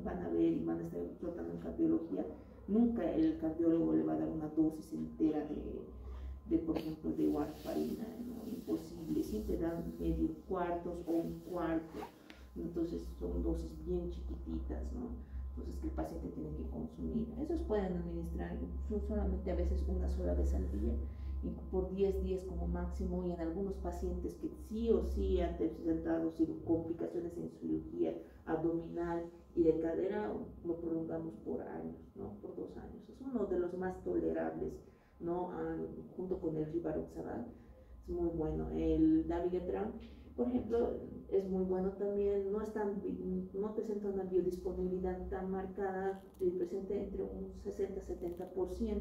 van a ver y van a estar tratando en cardiología, nunca el cardiólogo le va a dar una dosis entera de por ejemplo, de warfarina, ¿no? Imposible, siempre dan medio cuartos o un cuarto, entonces son dosis bien chiquititas, ¿no? Entonces que el paciente tiene que consumir. Esos pueden administrar solamente a veces una sola vez al día, y por 10 días como máximo, y en algunos pacientes que sí o sí han presentado complicaciones en cirugía abdominal y de cadera, lo prolongamos por años, ¿no? Por 2 años. Es uno de los más tolerables, ¿no? Junto con el rivaroxaban, es muy bueno. El dabigatran, por ejemplo, es muy bueno también, no presenta una biodisponibilidad tan marcada, presenta entre un 60-70%,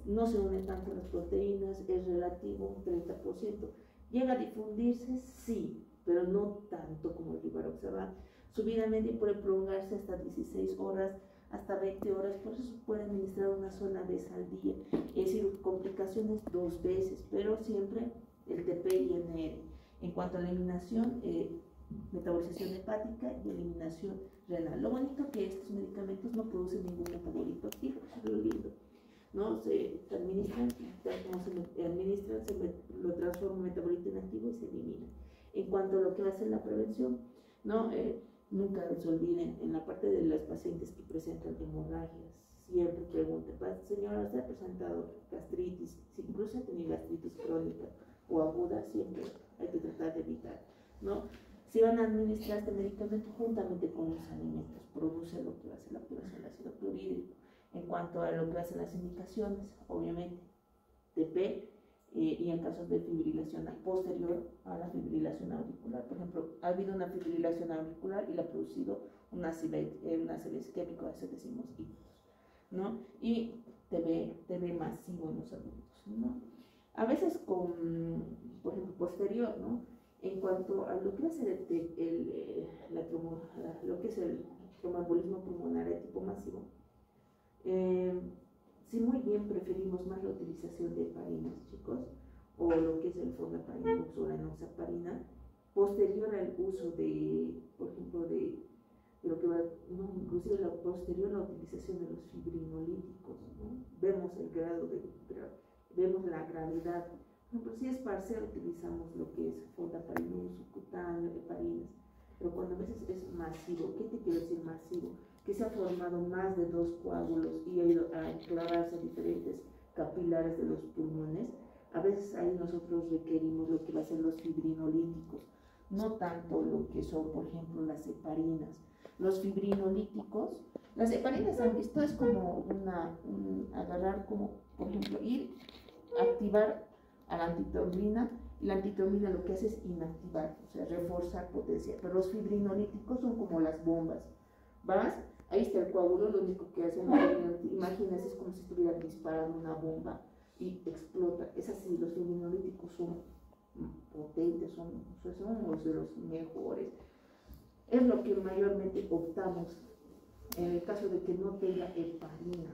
no se unen tanto las proteínas, es relativo un 30%. ¿Llega a difundirse? Sí, pero no tanto como el rivaroxaban. Su vida media puede prolongarse hasta 16 horas, hasta 20 horas, por eso se puede administrar una sola vez al día. Es decir, complicaciones 2 veces, pero siempre el TP y el NR. En cuanto a la eliminación, metabolización hepática y eliminación renal. Lo bonito que estos medicamentos no producen ningún metabolito activo, es lo lindo, ¿no? Se administran, lo transforma en metabolito inactivo y se elimina. En cuanto a lo que va a ser la prevención, ¿no? Nunca se olviden, en la parte de los pacientes que presentan hemorragias, siempre pregunten, señora, ¿usted ha presentado gastritis? Si incluso ha tenido gastritis crónica o aguda, siempre hay que tratar de evitar, ¿no? Si van a administrar este medicamento juntamente con los alimentos, produce lo que va a ser la activación del ácido clorhídrico. En cuanto a lo que hacen las indicaciones, obviamente, TP, y en casos de fibrilación posterior a la fibrilación auricular. Por ejemplo, ha habido una fibrilación auricular y le ha producido un ácido isquémico, a eso decimos ictus, ¿no? Y te ve masivo en los adultos, ¿no? A veces por ejemplo, posterior, ¿no? En cuanto a lo que va a ser lo que es el tromboembolismo pulmonar de tipo masivo, si muy bien preferimos más la utilización de heparinas, chicos, o lo que es el fondaparinux o la enoxaparina, posterior al uso de, por ejemplo, de lo que va, no, inclusive posterior a la utilización de los fibrinolíticos, ¿no? Vemos el grado vemos la gravedad. Por ejemplo, si es parcial, utilizamos lo que es fondaparinux, subcutáneo, heparinas, pero cuando a veces es masivo, ¿qué te quiero decir masivo? Que se han formado más de 2 coágulos y ha ido a enclavarse en diferentes capilares de los pulmones. A veces ahí nosotros requerimos lo que va a ser los fibrinolíticos, no tanto lo que son, por ejemplo, las heparinas. Los fibrinolíticos, las heparinas han visto, es como agarrar como, por ejemplo, activar a la antitrombina, y la antitrombina lo que hace es inactivar, o sea, reforzar potencia. Pero los fibrinolíticos son como las bombas. ¿Vas? Ahí está el coágulo, lo único que hace, imagínense, es como si estuvieran disparando una bomba y explota. Es así, los fibrinolíticos son potentes, son unos de los mejores. Es lo que mayormente optamos en el caso de que no tenga heparina.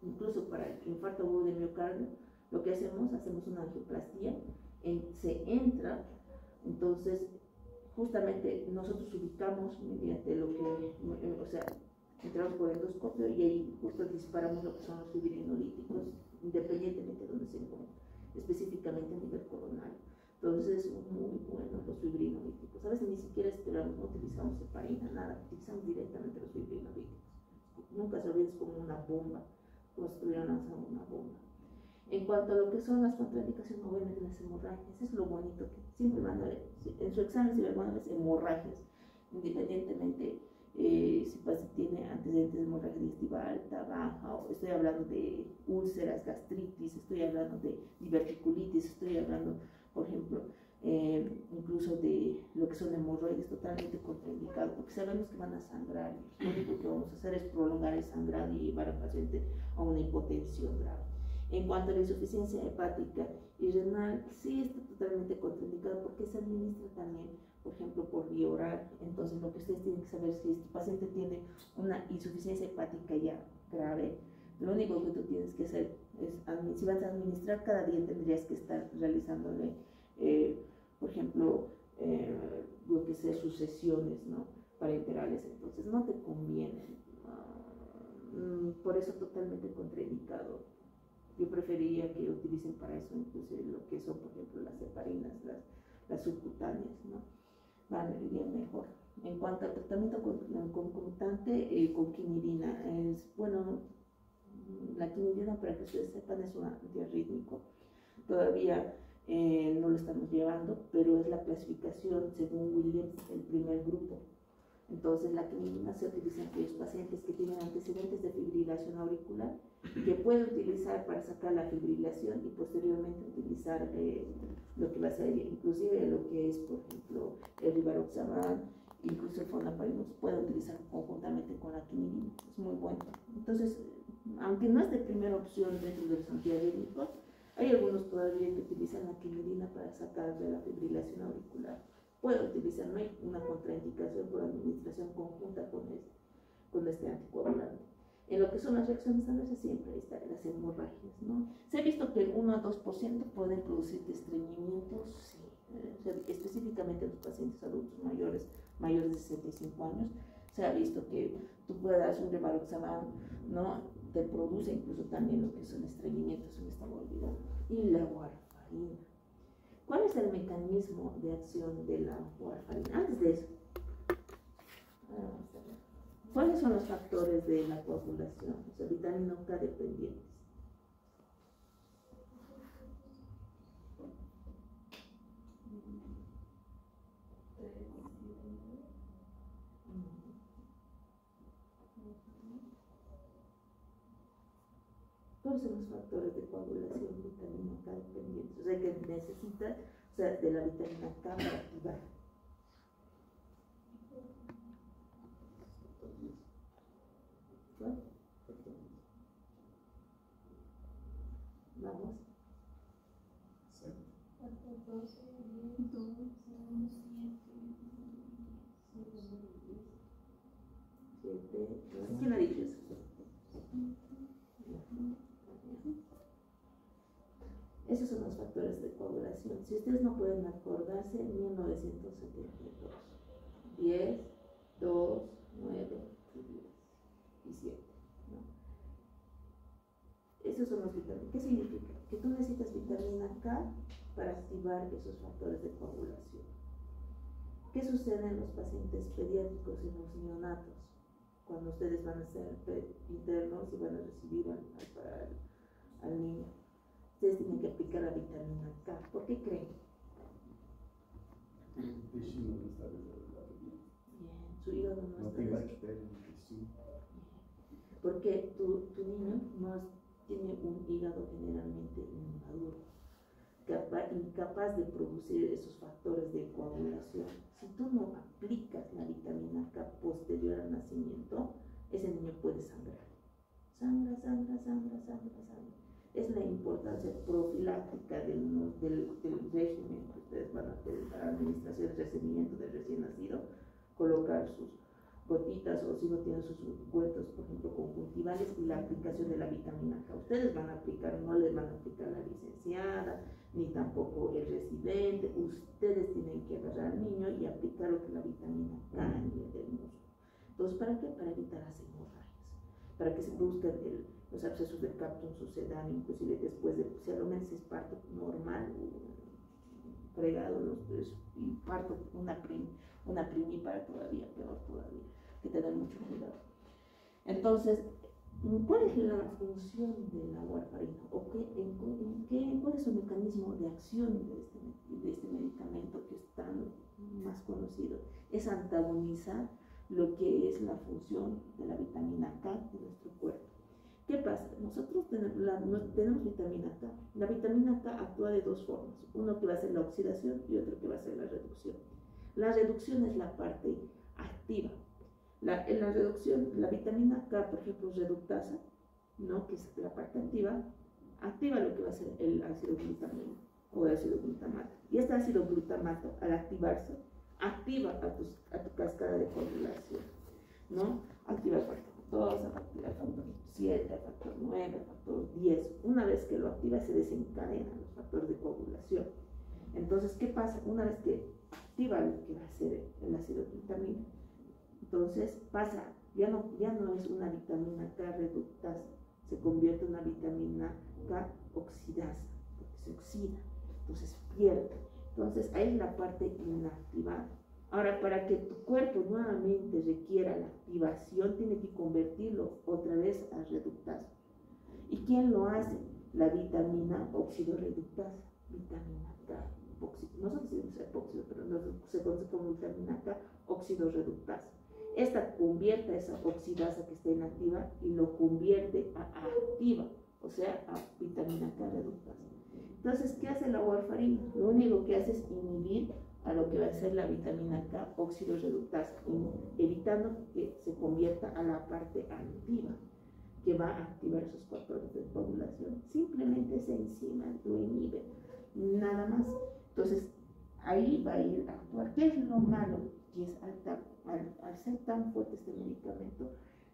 Incluso para el infarto agudo de miocardio, lo que hacemos una angioplastía, se entra, entonces justamente nosotros ubicamos mediante lo que, o sea, entramos por endoscopio y ahí justo disparamos lo que son los fibrinolíticos, independientemente de donde se encuentren, específicamente a nivel coronario. Entonces, muy buenos los fibrinolíticos. A veces ni siquiera esperamos, no utilizamos heparina, nada, utilizamos directamente los fibrinolíticos. Nunca se olviden, es como una bomba, como si estuvieran lanzando una bomba. En cuanto a lo que son las contraindicaciones, obviamente las hemorragias, es lo bonito que siempre van a ver, en su examen se van a ver hemorragias, independientemente si el paciente tiene antecedentes de hemorragia digestiva alta, baja, o estoy hablando de úlceras, gastritis, estoy hablando de diverticulitis, estoy hablando, por ejemplo, incluso de lo que son hemorroides, totalmente contraindicado, porque sabemos que van a sangrar, lo único que vamos a hacer es prolongar el sangrado y llevar al paciente a una hipotensión grave. En cuanto a la insuficiencia hepática y renal, sí está totalmente contraindicado porque se administra también, por ejemplo, por vía oral. Entonces, lo que ustedes tienen que saber es que si este paciente tiene una insuficiencia hepática ya grave, lo único que tú tienes que hacer es, si vas a administrar cada día, tendrías que estar realizándole, por ejemplo, lo que sea sucesiones, ¿no?, parenterales. Entonces, no te conviene. Por eso totalmente contraindicado. Yo preferiría que utilicen para eso incluso lo que son, por ejemplo, las heparinas, las subcutáneas, ¿no? Irían mejor. En cuanto al tratamiento concomitante con quinidina, la quinidina, para que ustedes sepan, es un antiarrítmico. Todavía no lo estamos llevando, pero es la clasificación según Williams, el primer grupo. Entonces, la quinidina se utiliza en aquellos pacientes que tienen antecedentes de fibrilación auricular, que puede utilizar para sacar la fibrilación y posteriormente utilizar lo que va a ser, inclusive lo que es, por ejemplo, el rivaroxaban, incluso el fondaparinux, puede utilizar conjuntamente con la quinidina. Es muy bueno. Entonces, aunque no es de primera opción dentro de los antiarrítmicos, hay algunos todavía que utilizan la quinidina para sacar de la fibrilación auricular. Puede utilizar, no hay una contraindicación por administración conjunta con este anticoagulante. En lo que son las reacciones adversas, siempre están las hemorragias, ¿no? Se ha visto que el 1 a 2% pueden producir estreñimientos, sí, específicamente en los pacientes adultos mayores de 65 años. Se ha visto que tú puedas un rivaroxaban, ¿no?, te produce incluso también lo que son estreñimientos, se me estaba olvidando. Y la warfarina. ¿Cuál es el mecanismo de acción de la warfarina? Antes de eso, vamos a ver. ¿Cuáles son los factores de la coagulación? O sea, vitamina K dependientes. ¿Cuáles son los factores de coagulación vitamina K dependientes? O sea, que necesita, o sea, de la vitamina K para activar. sexual. Vamos. 12, 10, 12, 7. ¿Quién ha dicho eso? Esos son los factores de coagulación. Si ustedes no pueden acordarse, 1972. 10, 2, 9 y 7. ¿No? Esos son los vitaminas. ¿Qué significa? Que tú necesitas vitamina K para activar esos factores de coagulación. ¿Qué sucede en los pacientes pediátricos y los neonatos? Cuando ustedes van a ser internos y van a recibir al niño, ustedes tienen que aplicar la vitamina K. ¿Por qué creen? Bien, su hígado no está bien. Porque tu niño no tiene un hígado generalmente inmaduro, incapaz de producir esos factores de coagulación. Si tú no aplicas la vitamina K posterior al nacimiento, ese niño puede sangrar. Sangra. Es la importancia profiláctica del régimen que ustedes van a hacer, la administración de recibimiento del recién nacido, colocar sus gotitas o si no tienen sus ungüentos, por ejemplo, conjuntivales y la aplicación de la vitamina K. Ustedes van a aplicar, no les van a aplicar la licenciada, ni tampoco el residente. Ustedes tienen que agarrar al niño y aplicar lo que es la vitamina K a nivel del músculo. Entonces, ¿para qué? Para evitar las hemorragias, para que se produzcan los abscesos del captum sucedáneo, inclusive después de, si a lo menos es parto normal, fregado, y parto una primípara todavía, peor todavía, que tener mucho cuidado. Entonces, ¿cuál es la función de la warfarina? ¿O cuál es el mecanismo de acción de este medicamento que es tan más conocido? Es antagonizar lo que es la función de la vitamina K de nuestro cuerpo. ¿Qué pasa? Nosotros tenemos vitamina K. La vitamina K actúa de dos formas. Uno que va a ser la oxidación y otro que va a ser la reducción. La reducción es la parte activa. En la reducción, la vitamina K, por ejemplo, reductasa, ¿no? Que es la parte activa, activa lo que va a ser el ácido glutamino o el ácido glutamato. Y este ácido glutamato, al activarse, activa a tu cascada de coagulación, ¿no? Activa el factor 2, activa el factor 7, el factor 9, el factor 10. Una vez que lo activa, se desencadenan los factores de coagulación. Entonces, ¿qué pasa? Una vez que activa lo que va a ser el ácido glutamino, entonces pasa, ya no es una vitamina K reductasa, se convierte en una vitamina K oxidasa, porque se oxida, entonces pierde. Entonces ahí es la parte inactivada. Ahora, para que tu cuerpo nuevamente requiera la activación, tiene que convertirlo otra vez a reductasa. ¿Y quién lo hace? La vitamina oxidorreductasa, vitamina K. Nosotros decimos epóxido, pero se conoce como vitamina K oxidorreductasa. Esta convierte a esa oxidasa que está inactiva y lo convierte a activa, o sea, a vitamina K reductasa. Entonces, ¿qué hace la warfarina? Lo único que hace es inhibir a lo que va a ser la vitamina K oxidorreductasa, evitando que se convierta a la parte activa, que va a activar esos factores de coagulación. Simplemente esa enzima lo inhibe, nada más. Entonces, ahí va a ir a actuar. ¿Qué es lo malo? Que es al ser tan fuerte este medicamento,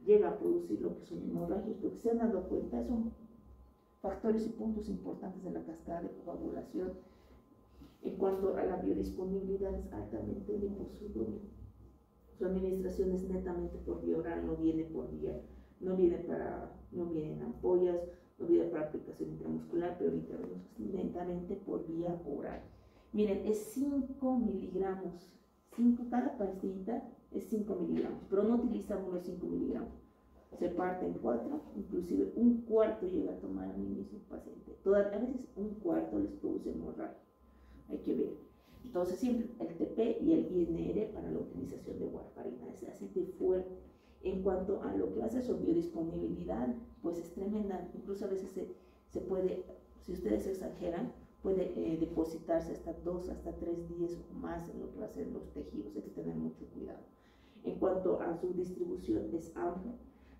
llega a producir lo que son hemorragias. Lo que se han dado cuenta son factores y puntos importantes de la cascada de coagulación. En cuanto a la biodisponibilidad, es altamente liposoluble. Su administración es netamente por vía oral, no viene no viene en ampollas, no viene para aplicación intramuscular, pero netamente por vía oral. Miren, es 5 miligramos. Cada pastillita es 5 miligramos, pero no utilizamos los 5 miligramos. Se parte en 4, inclusive un cuarto llega a tomar a mí mismo paciente. A veces un cuarto les produce hemorragia. Hay que ver. Entonces siempre el TP y el INR para la utilización de warfarina es así de fuerte. En cuanto a lo que va a ser su biodisponibilidad, pues es tremenda. Incluso a veces se puede, si ustedes exageran, puede depositarse hasta 2, hasta 3 días o más en lo que va a ser los tejidos. Hay que tener mucho cuidado. En cuanto a su distribución, es amplia.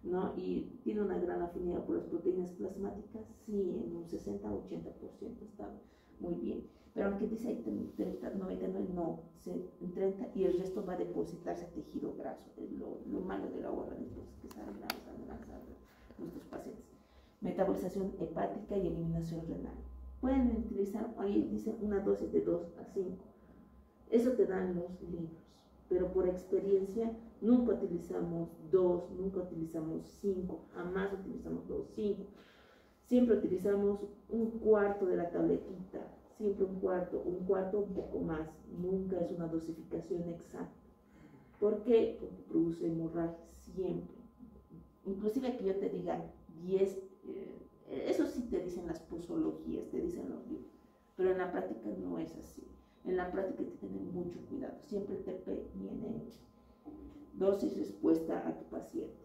¿no? Y tiene una gran afinidad por las proteínas plasmáticas, sí, en un 60-80% está muy bien. Pero aunque dice ahí 30, 99, no, en 30 y el resto va a depositarse a tejido graso. Es lo malo del agua es que sangran nuestros pacientes. Metabolización hepática y eliminación renal. Pueden utilizar, ahí dice una dosis de 2 a 5. Eso te dan los libros. Pero por experiencia, nunca utilizamos 2, nunca utilizamos 5, jamás utilizamos 2, 5. Siempre utilizamos un cuarto de la tabletita, siempre un cuarto un poco más. Nunca es una dosificación exacta. ¿Por qué? Porque produce hemorragia siempre. Inclusive que yo te diga 10, eso sí te dicen las posologías, te dicen los libros, pero en la práctica no es así. En la práctica hay que tener mucho cuidado. Siempre TP viene dosis respuesta a tu paciente.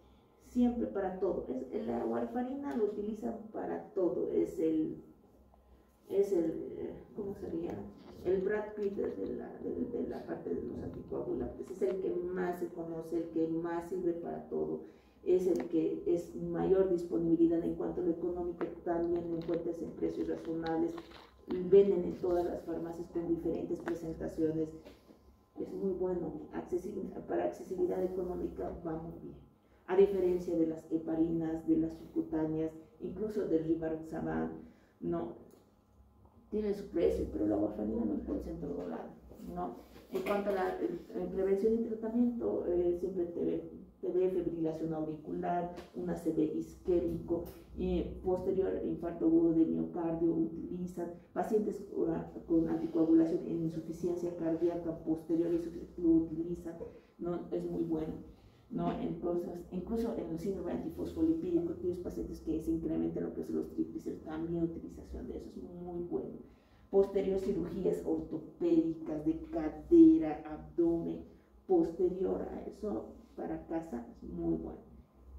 Siempre para todo. La warfarina lo utilizan para todo. Es el ¿cómo sería? El Brad Pitt de la parte de los anticoagulantes. Es el que más se conoce, el que más sirve para todo. Es el que es mayor disponibilidad en cuanto a lo económico, también lo encuentras en precios razonables. Venden en todas las farmacias con diferentes presentaciones. Es muy bueno. Para accesibilidad económica va muy bien. A diferencia de las heparinas, de las subcutáneas, incluso del rivaroxaban, no tiene su precio, pero la warfarina no puede ser en todo lado, ¿no? En cuanto a la prevención y tratamiento, siempre te ve fibrilación auricular, un ACV isquémico, posterior infarto agudo de miocardio, utilizan pacientes con anticoagulación en insuficiencia cardíaca posterior, lo utilizan, ¿no? Es muy bueno, ¿no? Entonces, incluso en el síndrome antifosfolipídico, aquellos pacientes que se incrementan lo que son los triglicéridos, también utilización de eso es muy bueno. Posterior cirugías ortopédicas de cadera, abdomen, posterior a eso, para casa es muy bueno.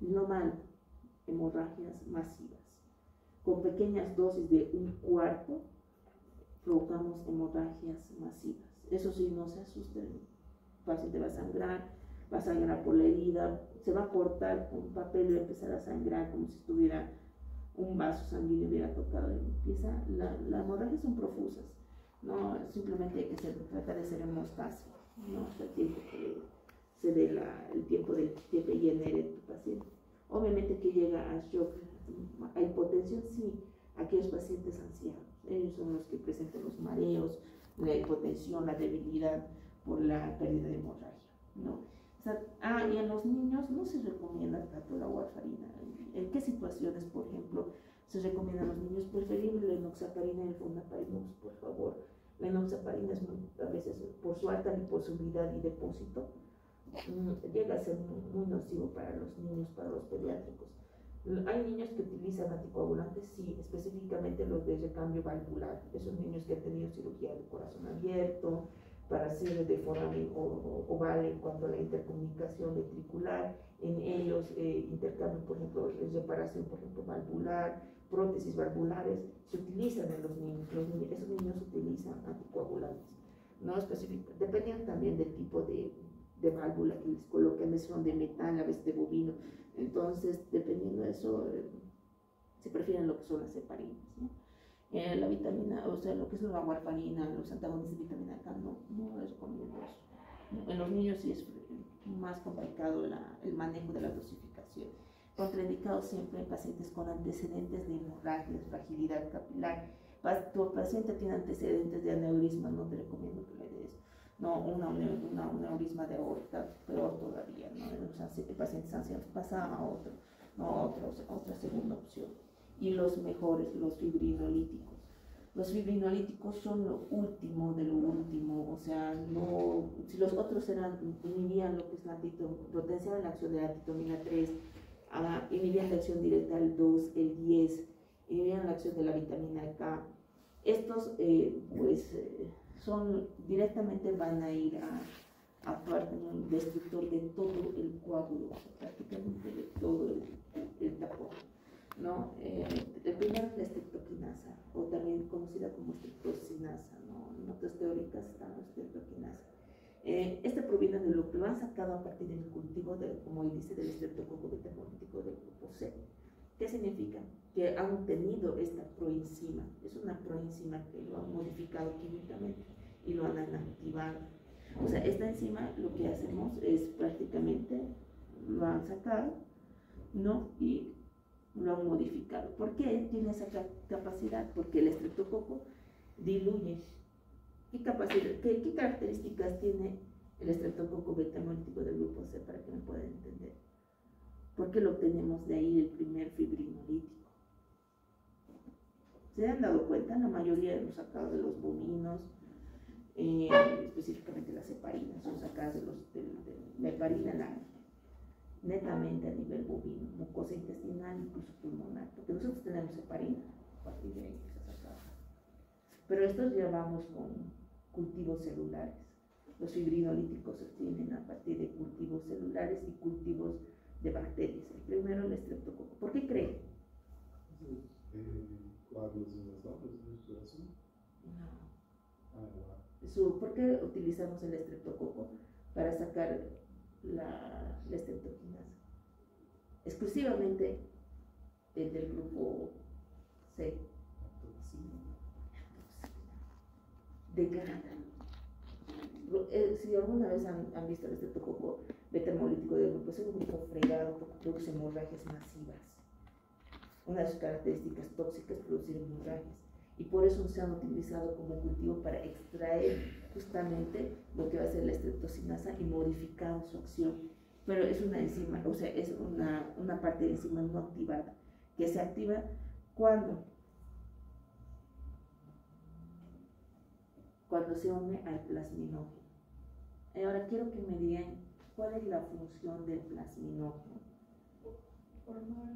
No mal, hemorragias masivas. Con pequeñas dosis de un cuarto, provocamos hemorragias masivas. Eso sí, no se asusten. El paciente va a sangrar por la herida, se va a cortar un papel y va a empezar a sangrar como si estuviera un vaso sanguíneo hubiera tocado. Empieza, las hemorragias son profusas, no simplemente hay que tratar de ser hemostasia, ¿no? Hasta el tiempo que se dé el tiempo del TP y de tu paciente. Obviamente que llega a shock, a hipotensión, sí, aquellos pacientes ancianos, ellos son los que presentan los mareos, la hipotensión, la debilidad por la pérdida de hemorragia, ¿no? O sea, y en los niños no se recomienda tanto la warfarina. ¿En qué situaciones, por ejemplo, se recomienda a los niños? Preferible la enoxaparina y el fondaparinux, por favor. La enoxaparina es a veces, por su alta liposobilidad y depósito, llega a ser muy nocivo para los niños, para los pediátricos. Hay niños que utilizan anticoagulantes, sí, específicamente los de recambio valvular, esos niños que han tenido cirugía de corazón abierto, para hacer de foramen oval en cuanto a la intercomunicación ventricular, en ellos intercambio, por ejemplo, reparación, por ejemplo, valvular, prótesis valvulares, se utilizan en los niños, esos niños utilizan anticoagulantes, no específicamente, dependiendo también del tipo de válvula que les coloquen, a veces son de metal, a veces de bovino, entonces dependiendo de eso, se prefieren lo que son las heparinas, ¿no? La vitamina, o sea, lo que es la warfarina, los antagonistas de vitamina K, no les recomiendo eso. En los niños sí es más complicado el manejo de la dosificación. Contraindicado siempre en pacientes con antecedentes de hemorragias, fragilidad capilar. Tu paciente tiene antecedentes de aneurisma, no te recomiendo que le des. No, un aneurisma de aorta, peor todavía, ¿no? En los pacientes ancianos pasa a otra segunda opción. Y los mejores, los fibrinolíticos. Los fibrinolíticos son lo último de lo último, o sea, no, si los otros inhibían lo que es potenciaban la acción de la titomina 3, inhibían la acción directa del 2, el 10, inhibían la acción de la vitamina K. Estos, directamente van a ir a actuar como un destructor de todo el coágulo, prácticamente de todo el tapón, ¿no? El primero es la estreptoquinasa, o también conocida como estreptocinasa, ¿no? En notas teóricas está la estreptoquinasa. Este proviene de lo que lo han sacado a partir del cultivo de como índice del estreptococo beta-hemolítico del grupo C. ¿Qué significa? Que han tenido esta proenzima, es una proenzima que lo han modificado químicamente y lo han activado. O sea, esta enzima lo que hacemos es prácticamente lo han sacado, ¿no? Y lo han modificado. ¿Por qué tiene esa capacidad? Porque el estreptococo diluye. ¿Qué características tiene el estreptococo beta-hemolítico del grupo C para que me puedan entender? ¿Por qué lo obtenemos de ahí el primer fibrinolítico? ¿Se han dado cuenta? La mayoría de los sacados de los bovinos, específicamente las heparinas, son sacadas de la heparina, netamente a nivel bovino, mucosa intestinal, incluso pulmonar, porque nosotros tenemos heparina, a partir de ahí que se saca. Pero estos ya vamos con cultivos celulares. Los fibrinolíticos se obtienen a partir de cultivos celulares y cultivos de bacterias. El primero, el estreptococo. ¿Por qué creen? ¿Coágulos en las válvulas de corazón? No. ¿Por qué utilizamos el estreptococo? Para sacar la estreptoquinasa. Exclusivamente del grupo C. Degrada. Si alguna vez han visto el estreptococo beta-hemolítico del grupo, es un grupo fregado porque produce hemorragias masivas. Una de sus características tóxicas es producir hemorragias. Y por eso se han utilizado como cultivo para extraer justamente lo que va a ser la estreptocinasa y modificar su acción. Pero es una enzima, o sea, es una parte de enzima no activada, que se activa cuando se une al plasminógeno. Ahora quiero que me digan cuál es la función del plasminógeno. Formar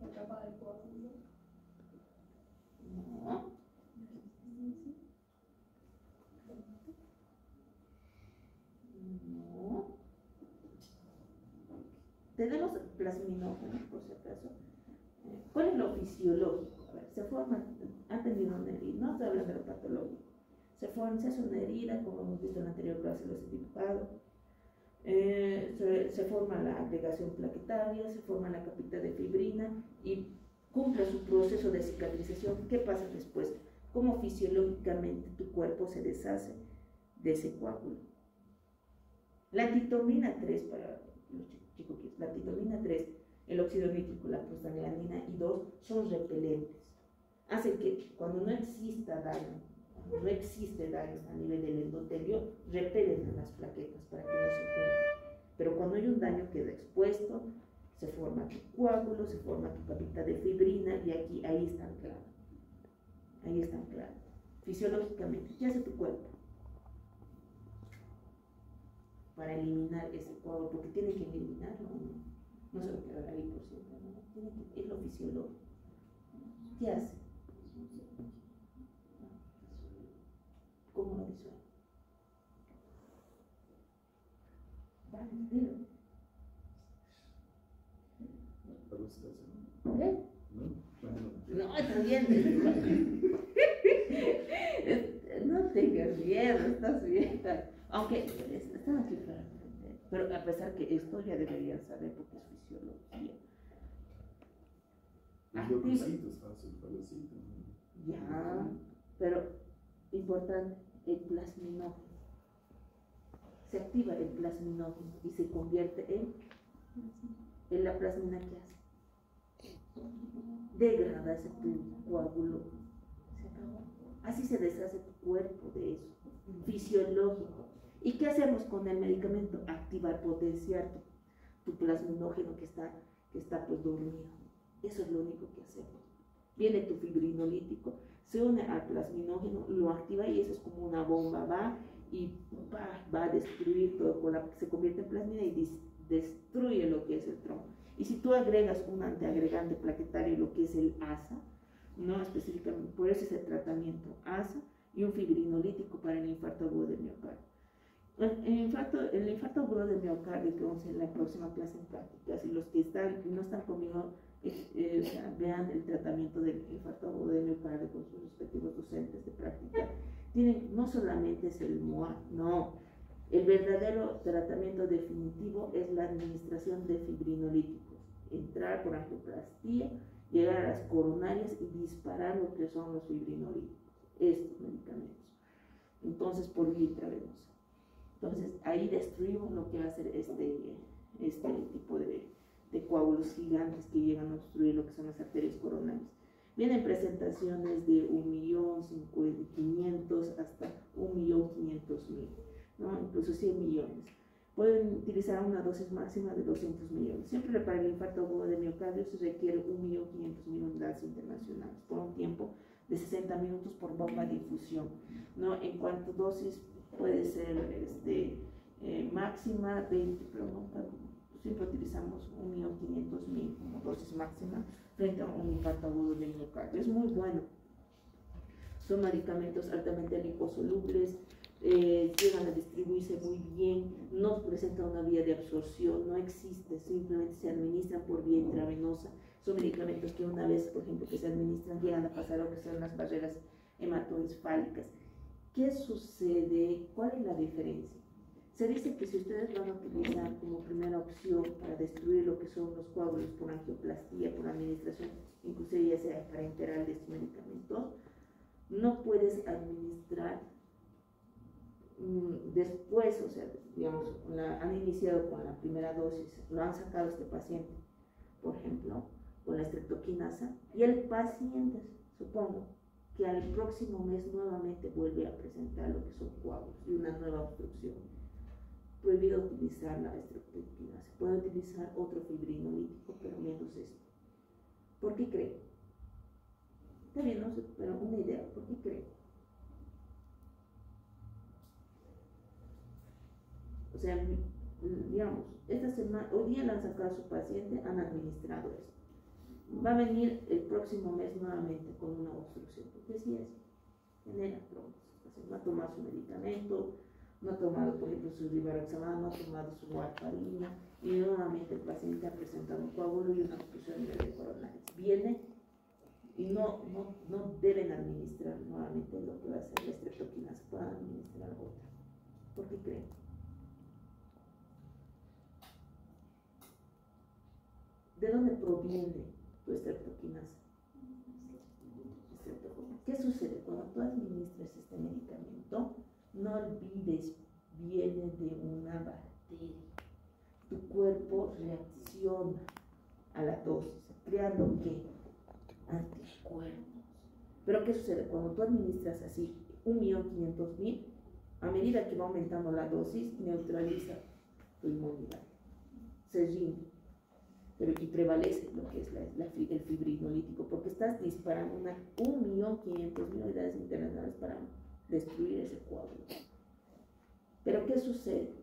la capa de coágulo. No. No. Tenemos plasminógeno, por si acaso. ¿Cuál es lo fisiológico? A ver, se forma, han tenido una herida, no estoy hablando de lo patológico. Se hace una herida, como hemos visto en la anterior clase, los he dibujado. Se forma la agregación plaquetaria, se forma la capita de fibrina y cumple su proceso de cicatrización. ¿Qué pasa después? ¿Cómo fisiológicamente tu cuerpo se deshace de ese coágulo? La titomina 3, para los chicos, la titomina 3, el óxido nítrico, la prostaglandina y 2 son repelentes. Hace que cuando no existe daño a nivel del endotelio, repelen a las plaquetas para que no se junten. Pero cuando hay un daño queda expuesto, se forma tu coágulo, se forma tu capita de fibrina y ahí están claros. Ahí están claros. Fisiológicamente, ¿qué hace tu cuerpo? Para eliminar ese coágulo, porque tiene que eliminarlo, no se va a quedar ahí por siempre, ¿no? Es lo fisiológico. ¿Qué hace? ¿Cómo lo disuelve? Vale, dilo. ¿Qué? No, está bien. No tengas miedo, estás bien. Aunque están aquí para aprender. Pero a pesar que esto ya deberían saber porque es fisiología. Ya, pero importante, el plasminógeno. Se activa el plasminógeno y se convierte en la plasmina que hace. Degrada ese coágulo. Se acabó. Así se deshace tu cuerpo de eso. Fisiológico. ¿Y qué hacemos con el medicamento? Activar, potenciar tu plasminógeno que está pues dormido. Eso es lo único que hacemos. Viene tu fibrinolítico, se une al plasminógeno, lo activa y eso es como una bomba, va a destruir todo, se convierte en plasmina y destruye lo que es el tronco. Y si tú agregas un antiagregante plaquetario, lo que es el ASA, no específicamente, por eso es el tratamiento ASA, y un fibrinolítico para el infarto agudo de miocardio. El infarto agudo de miocardio, que vamos a hacer en la próxima clase en prácticas, y los que no están conmigo, vean el tratamiento del infarto agudo de miocardio con sus respectivos docentes de práctica. No solamente es el MOA, no, El verdadero tratamiento definitivo es la administración de fibrinolíticos, entrar por angioplastía, llegar a las coronarias y disparar lo que son los fibrinolíticos, estos medicamentos. Entonces, por vía intravenosa. Entonces, ahí destruimos lo que va a ser este tipo de coágulos gigantes que llegan a obstruir lo que son las arterias coronarias. Vienen presentaciones de 1.500.000 hasta 1.500.000, ¿no? Incluso 100 millones. Pueden utilizar una dosis máxima de 200 millones. Siempre para el infarto agudo de miocardio se requiere 1.500.000 unidades internacionales por un tiempo de 60 minutos por bomba de infusión, ¿no? En cuanto a dosis puede ser máxima 20, pero no, siempre utilizamos 1.500.000 como dosis máxima frente a un infarto agudo de miocardio. Es muy bueno. Son medicamentos altamente liposolubles, llegan a distribuirse muy bien, no presentan una vía de absorción, no existe, simplemente se administran por vía intravenosa. Son medicamentos que una vez, por ejemplo, que se administran, llegan a pasar lo que son las barreras hematoencefálicas. ¿Qué sucede? ¿Cuál es la diferencia? Se dice que si ustedes van a utilizar como primera opción para destruir lo que son los coágulos por angioplastía, por administración, inclusive ya sea parenteral de estos medicamentos, no puedes administrar después, o sea, digamos, han iniciado con la primera dosis, lo han sacado a este paciente, por ejemplo, con la streptokinasa, y el paciente, supongo, que al próximo mes nuevamente vuelve a presentar lo que son coágulos y una nueva obstrucción. Prohibido utilizar la streptokinasa. Puede utilizar otro fibrinolítico, pero menos esto. ¿Por qué creen? Está bien, no sé, pero una idea. ¿Por qué creen? O sea, digamos, esta semana, hoy día le han sacado a su paciente, han administrado esto. Va a venir el próximo mes nuevamente con una obstrucción. Porque si es, genera trombosis. No ha tomado su medicamento, no ha tomado, por ejemplo, su rivaroxaban, no ha tomado su warfarina, y nuevamente el paciente ha presentado un coágulo y una obstrucción de coronarias. Viene y no deben administrar nuevamente lo que va a ser la streptokinasa, pueden administrar otra. ¿Por qué creen? ¿De dónde proviene tu streptokinasa? ¿Qué sucede? Cuando tú administras este medicamento, no olvides, viene de una bacteria. Tu cuerpo reacciona a la dosis, creando ¿qué? Anticuerpos. Pero ¿qué sucede? Cuando tú administras así 1.500.000, a medida que va aumentando la dosis, neutraliza tu inmunidad. Se rinde. Pero aquí prevalece lo que es el fibrinolítico, porque estás disparando 1.500.000 unidades internacionales para destruir ese coágulo. Pero ¿qué sucede?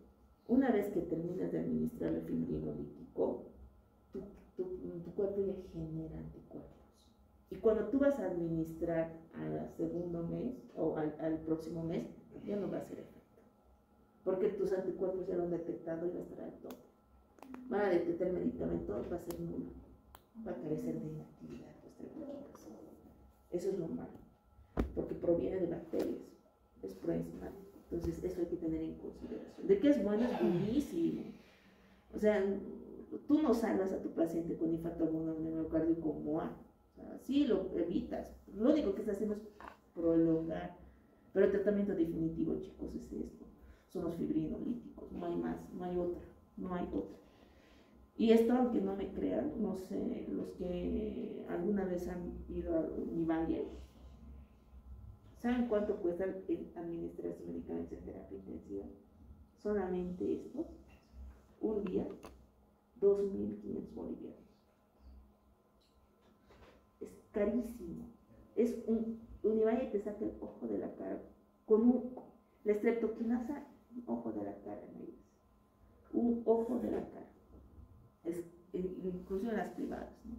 Una vez que terminas de administrar el fibrinolítico, tu cuerpo ya genera anticuerpos. Y cuando tú vas a administrar al segundo mes o al próximo mes, ya no va a hacer efecto. Porque tus anticuerpos ya lo han detectado y va a estar al tope. Van a detectar el medicamento, va a ser nulo, va a carecer de inactividad. Eso es lo malo, porque proviene de bacterias, es proenzimático. Entonces, eso hay que tener en consideración. De que es bueno, es buenísimo. O sea, tú no salvas a tu paciente con infarto agudo de miocardio con MOA. O sea, sí lo evitas. Lo único que estás haciendo es prolongar. Pero el tratamiento definitivo, chicos, es esto. Son los fibrinolíticos. No hay más, no hay otra. No hay otra. Y esto, aunque no me crean, no sé, los que alguna vez han ido a Univalle, ¿saben cuánto cuesta administrar estos medicamentos en terapia intensiva? Solamente esto, un día, 2.500 bolivianos. Es carísimo. Univalle te saca el ojo de la cara con la streptokinasa, un ojo de la cara, un ojo de la cara. Incluso en las privadas, ¿no?